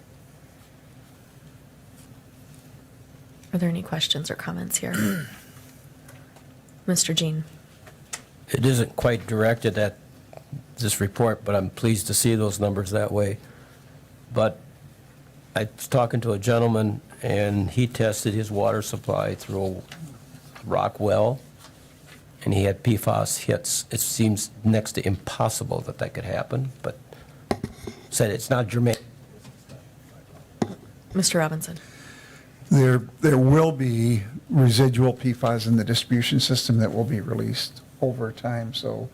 Are there any questions or comments here? Mr. Jean?
It isn't quite directed at this report, but I'm pleased to see those numbers that way. But I was talking to a gentleman, and he tested his water supply through a rock well, and he had PFAS hits. It seems next to impossible that that could happen, but said it's not germane.
Mr. Robinson?
There will be residual PFAS in the distribution system that will be released over time. So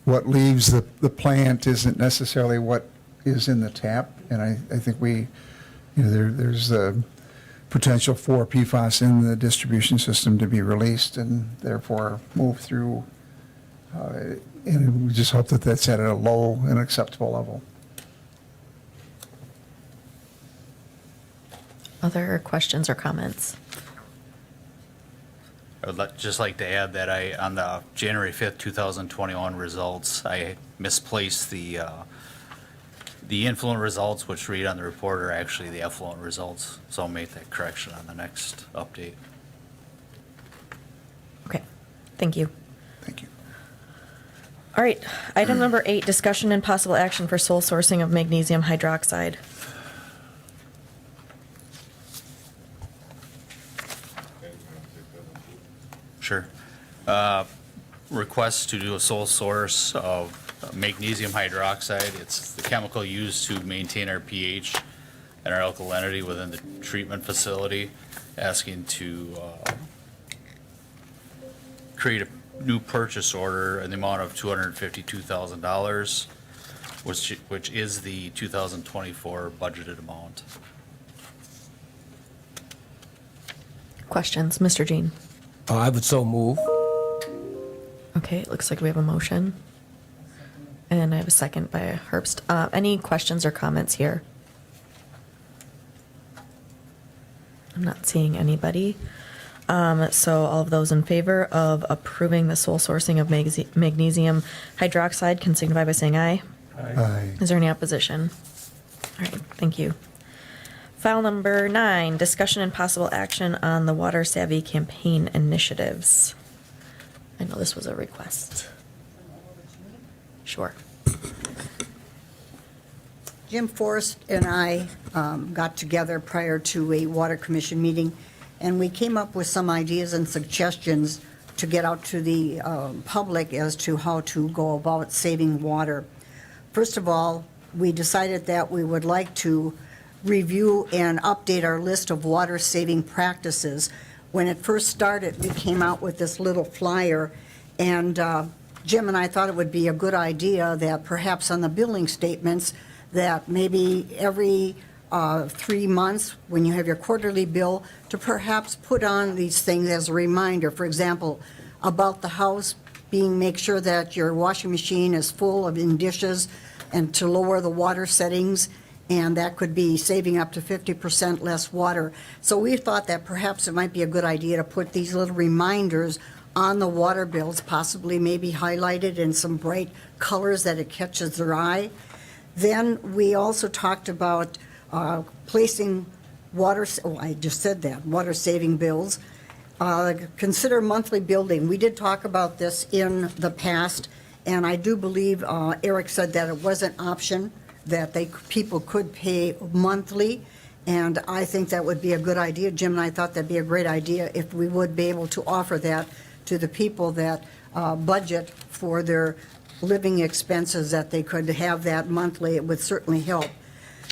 what leaves the plant isn't necessarily what is in the tap. And I think there's the potential for PFAS in the distribution system to be released and therefore move through. And we just hope that that's at a low and acceptable level.
Other questions or comments?
I would just like to add that on the January 5th, 2021 results, I misplaced the influent results, which read on the report are actually the effluent results. So I'll make that correction on the next update.
Okay, thank you.
Thank you.
All right, item number 8, discussion and possible action for sole sourcing of magnesium hydroxide.
Sure. Request to do a sole source of magnesium hydroxide. It's the chemical used to maintain our pH and our alkalinity within the treatment facility. Asking to create a new purchase order in the amount of $252,000, which is the 2024 budgeted amount.
Questions? Mr. Jean?
I would so move.
Okay, it looks like we have a motion. And I have a second by Herbst. Any questions or comments here? I'm not seeing anybody. So all of those in favor of approving the sole sourcing of magnesium hydroxide can signify by saying aye.
Aye.
Is there any opposition? All right, thank you. File number 9, discussion and possible action on the Water Savvy campaign initiatives. I know this was a request. Sure.
Jim Forrest and I got together prior to a Water Commission meeting, and we came up with some ideas and suggestions to get out to the public as to how to go about saving water. First of all, we decided that we would like to review and update our list of water-saving practices. When it first started, we came out with this little flyer, and Jim and I thought it would be a good idea that perhaps on the billing statements that maybe every 3 months, when you have your quarterly bill, to perhaps put on these things as a reminder. For example, about the house, make sure that your washing machine is full of in dishes, and to lower the water settings, and that could be saving up to 50% less water. So we thought that perhaps it might be a good idea to put these little reminders on the water bills, possibly maybe highlighted in some bright colors that it catches their eye. Then we also talked about placing water-saving bills. Consider monthly billing. We did talk about this in the past, and I do believe Eric said that it was an option, that people could pay monthly, and I think that would be a good idea. Jim and I thought that'd be a great idea if we would be able to offer that to the people that budget for their living expenses, that they could have that monthly. It would certainly help.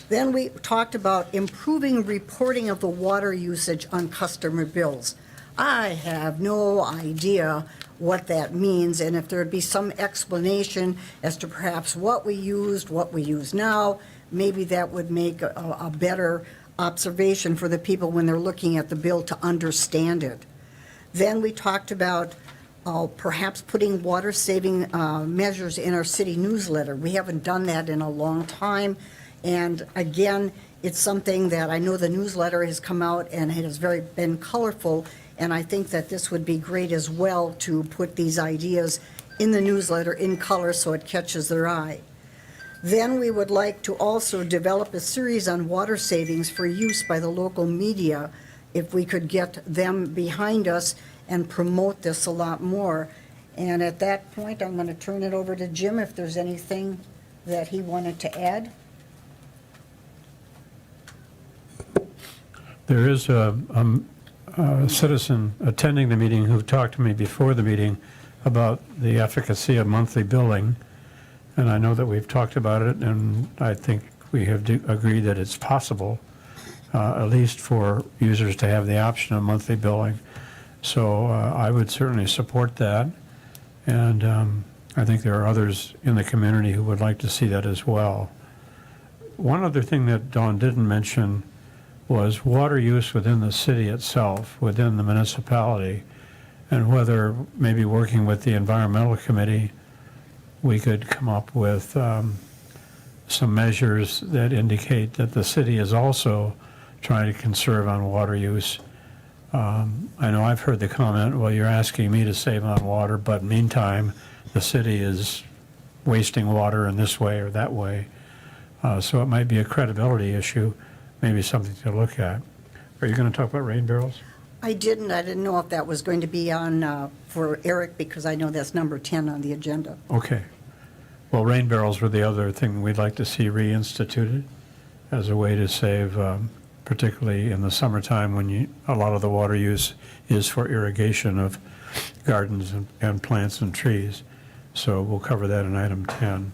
Then we talked about improving reporting of the water usage on customer bills. I have no idea what that means, and if there would be some explanation as to perhaps what we use now, maybe that would make a better observation for the people when they're looking at the bill to understand it. Then we talked about perhaps putting water-saving measures in our city newsletter. We haven't done that in a long time, And again, it's something that I know the newsletter has come out and it has been colorful, and I think that this would be great as well to put these ideas in the newsletter in color so it catches their eye. Then we would like to also develop a series on water savings for use by the local media, if we could get them behind us and promote this a lot more. And at that point, I'm going to turn it over to Jim if there's anything that he wanted to add.
There is a citizen attending the meeting who talked to me before the meeting about the efficacy of monthly billing, and I know that we've talked about it, and I think we have agreed that it's possible, at least for users to have the option of monthly billing. So I would certainly support that, and I think there are others in the community who would like to see that as well. One other thing that Dawn didn't mention was water use within the city itself, within the municipality, and whether maybe working with the environmental committee, we could come up with some measures that indicate that the city is also trying to conserve on water use. I know I've heard the comment, well, you're asking me to save on water, but meantime, the city is wasting water in this way or that way. So it might be a credibility issue, maybe something to look at. Are you going to talk about rain barrels?
I didn't know if that was going to be on for Eric, because I know that's number 10 on the agenda.
Okay. Well, rain barrels were the other thing we'd like to see reinstituted as a way to save, particularly in the summertime when a lot of the water use is for irrigation of gardens and plants and trees. So we'll cover that in item 10.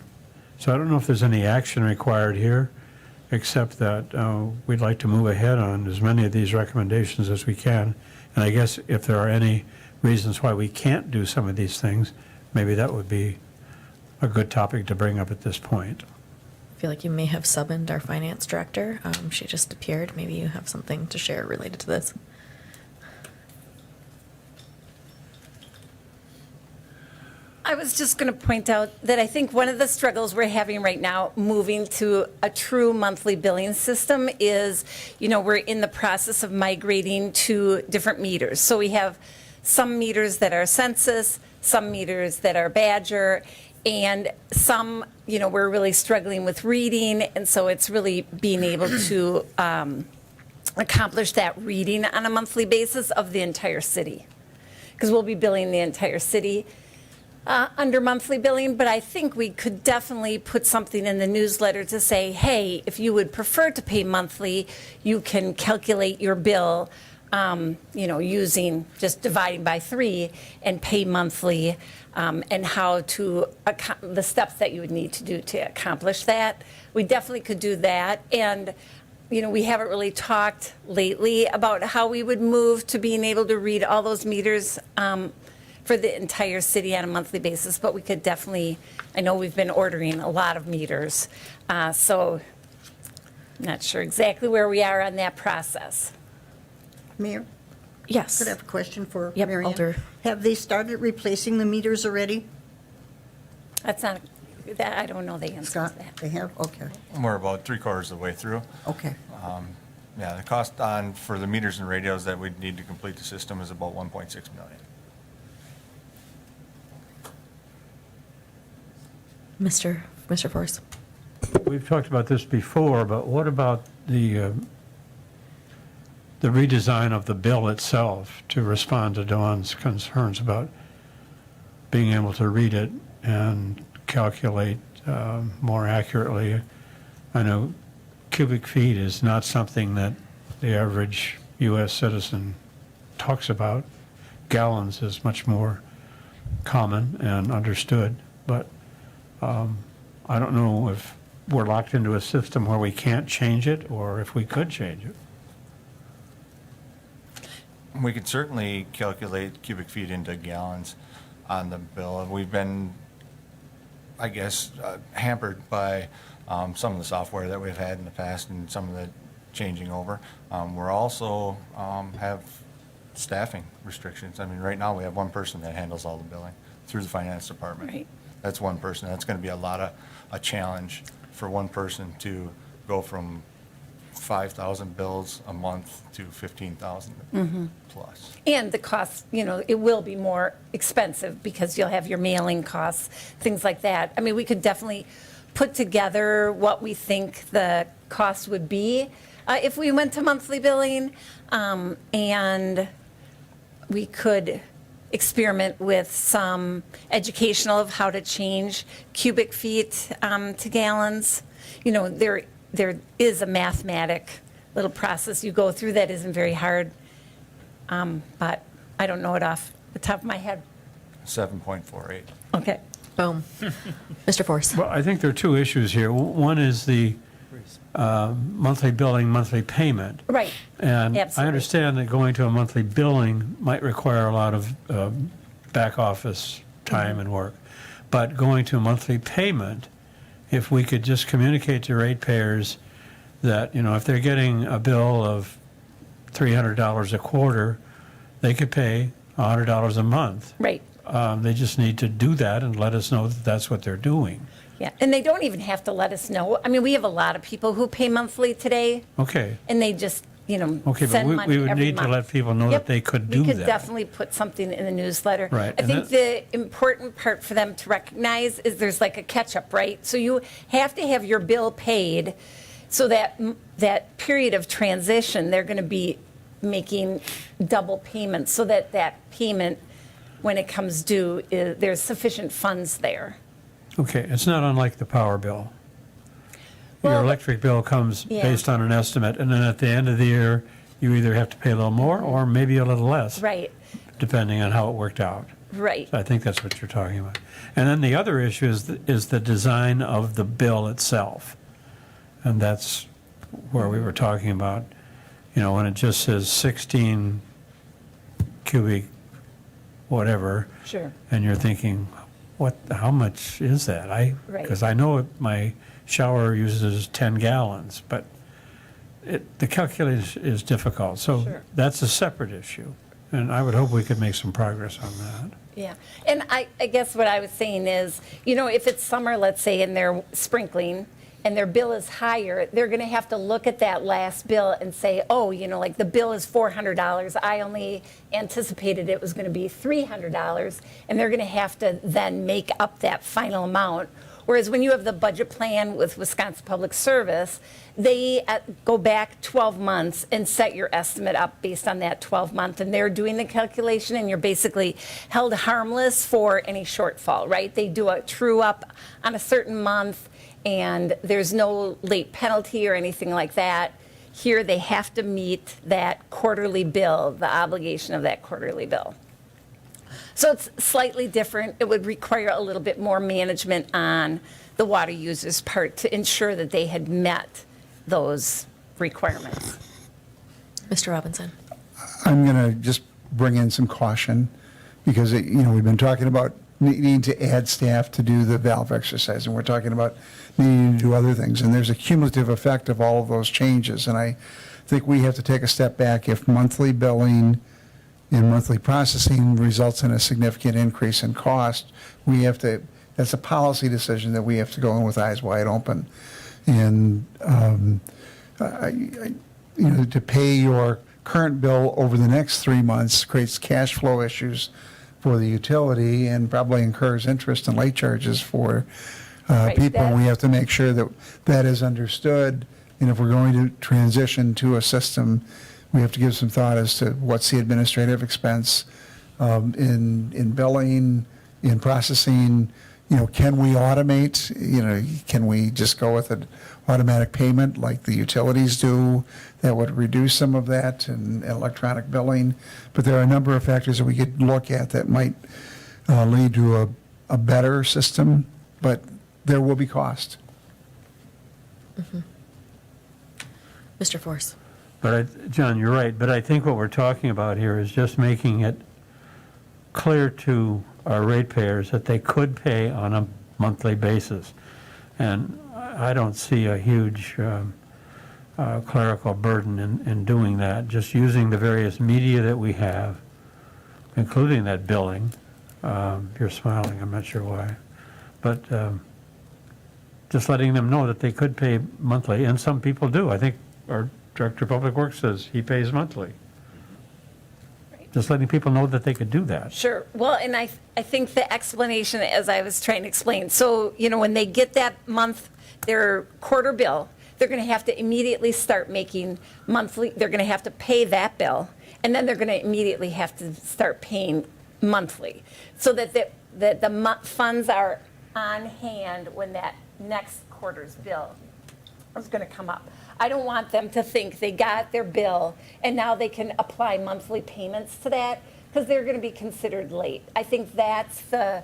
So I don't know if there's any action required here, except that we'd like to move ahead on as many of these recommendations as we can. And I guess if there are any reasons why we can't do some of these things, maybe that would be a good topic to bring up at this point.
I feel like you may have summoned our finance director. She just appeared. Maybe you have something to share related to this.
I was just going to point out that I think one of the struggles we're having right now moving to a true monthly billing system is, we're in the process of migrating to different meters. So we have some meters that are census, some meters that are Badger, and some, we're really struggling with reading. And so it's really being able to accomplish that reading on a monthly basis of the entire city. Because we'll be billing the entire city under monthly billing, but I think we could definitely put something in the newsletter to say, hey, if you would prefer to pay monthly, you can calculate your bill, using just dividing by 3 and pay monthly, and how to, the steps that you would need to do to accomplish that. We definitely could do that. And, we haven't really talked lately about how we would move to being able to read all those meters for the entire city on a monthly basis, but we could definitely, I know we've been ordering a lot of meters, so not sure exactly where we are on that process.
Mayor,
Yes.
could I have a question for
Yep,
Mary Ann?
Alder.
Have they started replacing the meters already?
That's not, that, I don't know the answer
Scott,
to that.
they have? Okay,
We're about 3/4 of the way through.
okay.
Yeah, the cost for the meters and radios that we'd need to complete the system is about 1.6 million.
Mr. Forrest.
We've talked about this before, but what about the redesign of the bill itself to respond to Dawn's concerns about being able to read it and calculate more accurately? I know cubic feet is not something that the average U.S. citizen talks about. Gallons is much more common and understood, but I don't know if we're locked into a system where we can't change it, or if we could change it.
We could certainly calculate cubic feet into gallons on the bill. We've been, I guess, hampered by some of the software that we've had in the past and some of the changing over. We're also have staffing restrictions. I mean, right now we have one person that handles all the billing through the finance department.
Right.
That's one person. That's going to be a challenge for one person to go from 5,000 bills a month to 15,000 plus.
And the cost, it will be more expensive because you'll have your mailing costs, things like that. I mean, we could definitely put together what we think the cost would be if we went to monthly billing. And we could experiment with some educational of how to change cubic feet to gallons. There is a mathematic little process you go through that isn't very hard, but I don't know it off the top of my head.
7.48.
Okay.
Boom. Mr. Force.
Well, I think there are two issues here. One is the monthly billing, monthly payment.
Right.
And I
Absolutely.
understand that going to a monthly billing might require a lot of back office time and work. But going to a monthly payment, if we could just communicate to ratepayers that, if they're getting a bill of $300 a quarter, they could pay $100 a month.
Right.
They just need to do that and let us know that that's what they're doing.
Yeah. And they don't even have to let us know. I mean, we have a lot of people who pay monthly today,
Okay.
and they just,
Okay, but
send
we
money
would
every
need to
month.
let people know
Yep.
that they could do
We could
that.
definitely put something in the newsletter.
Right,
I
and
think the important part for them to recognize is there's like a catch-up, right? So you have to have your bill paid so that that period of transition, they're going to be making double payments so that that payment, when it comes due, there's sufficient funds there.
Okay, it's not unlike the power bill. Your
Well,
electric bill comes
yeah.
based on an estimate, and then at the end of the year, you either have to pay a little more or maybe a little less.
Right,
Depending on how it worked out.
right.
So I think that's what you're talking about. And then the other issue is the design of the bill itself. And that's where we were talking about, when it just says 16 cubic whatever.
Sure.
And you're thinking, how much is that?
Right.
Because I know my shower uses 10 gallons, but the calculation is difficult. So
Sure.
that's a separate issue. And I would hope we could make some progress on that.
Yeah, and I guess what I was saying is, if it's summer, let's say, and they're sprinkling, and their bill is higher, they're going to have to look at that last bill and say, oh, like the bill is $400. I only anticipated it was going to be $300, and they're going to have to then make up that final amount. Whereas when you have the budget plan with Wisconsin Public Service, they go back 12 months and set your estimate up based on that 12-month, and they're doing the calculation, and you're basically held harmless for any shortfall, right? They do a true up on a certain month, and there's no late penalty or anything like that. Here, they have to meet that quarterly bill, the obligation of that quarterly bill. So it's slightly different. It would require a little bit more management on the water users' part to ensure that they had met those requirements.
Mr. Robinson.
I'm going to just bring in some caution because, we've been talking about needing to add staff to do the valve exercise, and we're talking about needing to do other things. And there's a cumulative effect of all of those changes. And I think we have to take a step back. If monthly billing and monthly processing results in a significant increase in cost, that's a policy decision that we have to go in with eyes wide open. And, to pay your current bill over the next 3 months creates cash flow issues for the utility and probably incurs interest and late charges for
Right,
people. And
that-
we have to make sure that that is understood. And if we're going to transition to a system, we have to give some thought as to what's the administrative expense in billing, in processing. Can we automate? Can we just go with an automatic payment like the utilities do? That would reduce some of that and electronic billing. But there are a number of factors that we could look at that might lead to a better system, but there will be cost.
Mr. Force.
But, John, you're right, but I think what we're talking about here is just making it clear to our ratepayers that they could pay on a monthly basis. And I don't see a huge clerical burden in doing that, just using the various media that we have, including that billing. You're smiling, I'm not sure why. But just letting them know that they could pay monthly, and some people do. I think our Director of Public Works says he pays monthly. Just letting people know that they could do that.
Sure. Well, and I think the explanation, as I was trying to explain, so, when they get that month, their quarter bill, they're going to have to immediately start making monthly, they're going to have to pay that bill, and then they're going to immediately have to start paying monthly, so that the funds are on hand when that next quarter's bill is going to come up. I don't want them to think they got their bill and now they can apply monthly payments to that, because they're going to be considered late. I think that's the,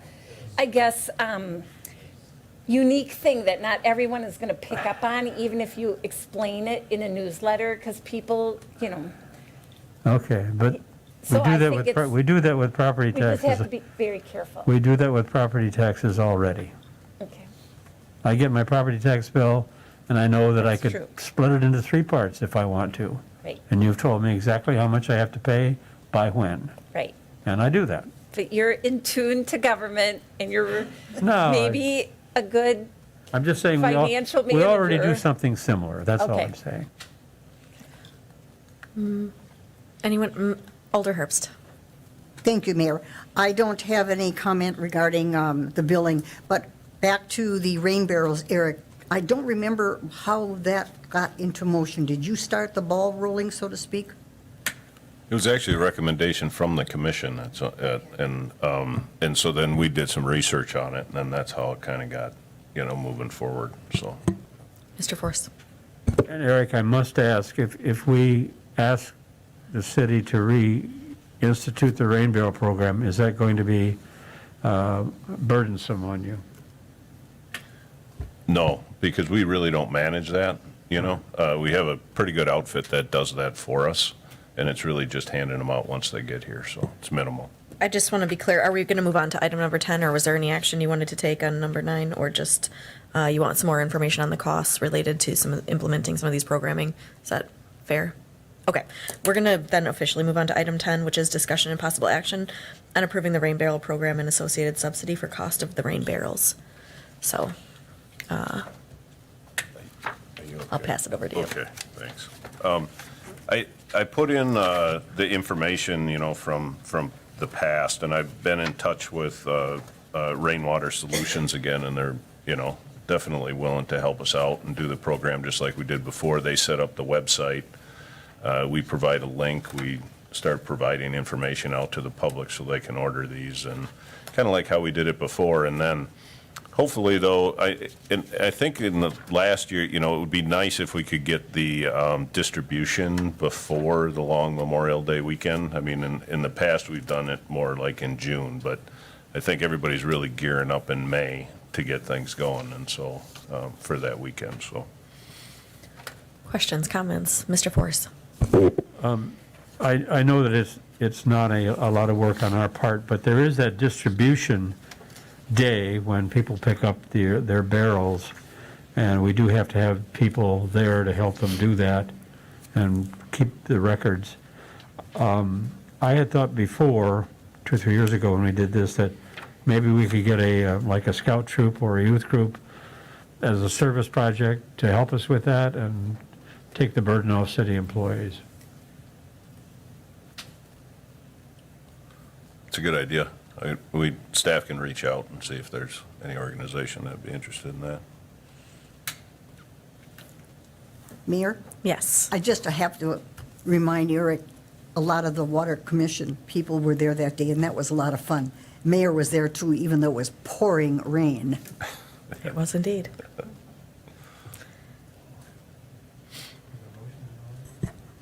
unique thing that not everyone is going to pick up on, even if you explain it in a newsletter, because people,
Okay, but
So I think
we do that with property
we just have
taxes.
to be very careful.
We do that with property taxes already.
Okay.
I get my property tax bill, and I know that I
That's
could
true.
split it into 3 parts if I want to.
Right,
And you've told me exactly how much I have to pay by when,
right.
and I do that.
But you're in tune to government, and you're
No,
maybe a good,
I'm just saying
financial
we already do
manager.
something similar, that's all
Okay.
I'm saying.
Anyone? Alder Herbst.
Thank you, Mayor. I don't have any comment regarding the billing, but back to the rain barrels, Eric, I don't remember how that got into motion. Did you start the ball rolling, so to speak?
It was actually a recommendation from the commission, and so then we did some research on it, and then that's how it kind of got, moving forward, so.
Mr. Force.
And Eric, I must ask, if we ask the city to reinstitute the rain barrel program, is that going to be burdensome on you?
No, because we really don't manage that, We have a pretty good outfit that does that for us, and it's really just handing them out once they get here, so it's minimal.
I just want to be clear, are we going to move on to item number 10, or was there any action you wanted to take on number 9, or just you want some more information on the costs related to implementing some of these programming? Is that fair? Okay, we're going to then officially move on to item 10, which is discussion and possible action on approving the rain barrel program and associated subsidy for cost of the rain barrels. So, I'll pass it over to you.
Okay, thanks. I put in the information, from the past, and I've been in touch with Rainwater Solutions again, and they're, definitely willing to help us out and do the program just like we did before. They set up the website. We provide a link. We start providing information out to the public so they can order these, and kind of like how we did it before. And then hopefully, though, I think in the last year, it would be nice if we could get the distribution before the long Memorial Day weekend. I mean, in the past, we've done it more like in June, but I think everybody's really gearing up in May to get things going, and so, for that weekend, so.
Questions, comments? Mr. Force.
I know that it's not a lot of work on our part, but there is that distribution day when people pick up their barrels, and we do have to have people there to help them do that and keep the records. I had thought before, 2 or 3 years ago when we did this, that maybe we could get like a scout troop or a youth group as a service project to help us with that and take the burden off city employees.
It's a good idea. Staff can reach out and see if there's any organization that'd be interested in that.
Mayor?
Yes.
I just have to remind Eric, a lot of the Water Commission people were there that day, and that was a lot of fun. Mayor was there too, even though it was pouring rain.
It was indeed.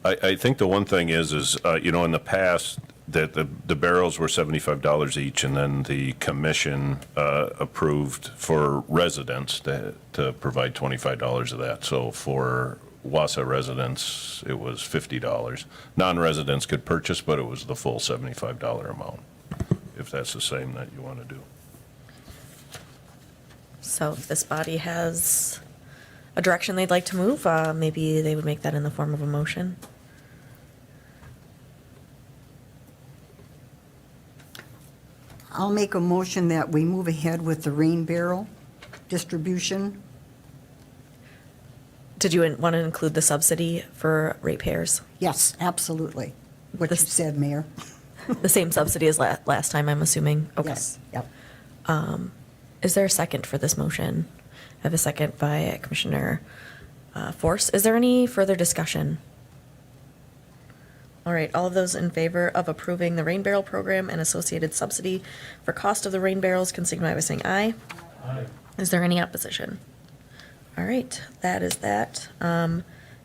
I think the one thing is in the past, that the barrels were $75 each, and then the commission approved for residents to provide $25 of that. So for Wausau residents, it was $50. Non-residents could purchase, but it was the full $75 amount, if that's the same that you want to do.
So if this body has a direction they'd like to move, maybe they would make that in the form of a motion.
I'll make a motion that we move ahead with the rain barrel distribution
Did you want to include the subsidy for ratepayers?
Yes, absolutely. What you said, Mayor.
The same subsidy as last time, I'm assuming? Okay.
Yes, yep.
Is there a second for this motion? I have a second by Commissioner Force. Is there any further discussion? All right, all of those in favor of approving the rain barrel program and associated subsidy for cost of the rain barrels can signify by saying aye. Aye. Is there any opposition? All right, that is that.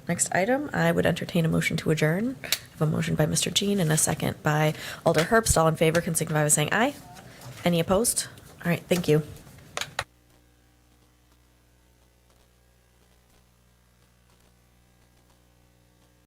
Next item, I would entertain a motion to adjourn. I have a motion by Mr. Jean and a second by Alder Herbst. All in favor can signify by saying aye. Any opposed? All right, thank you.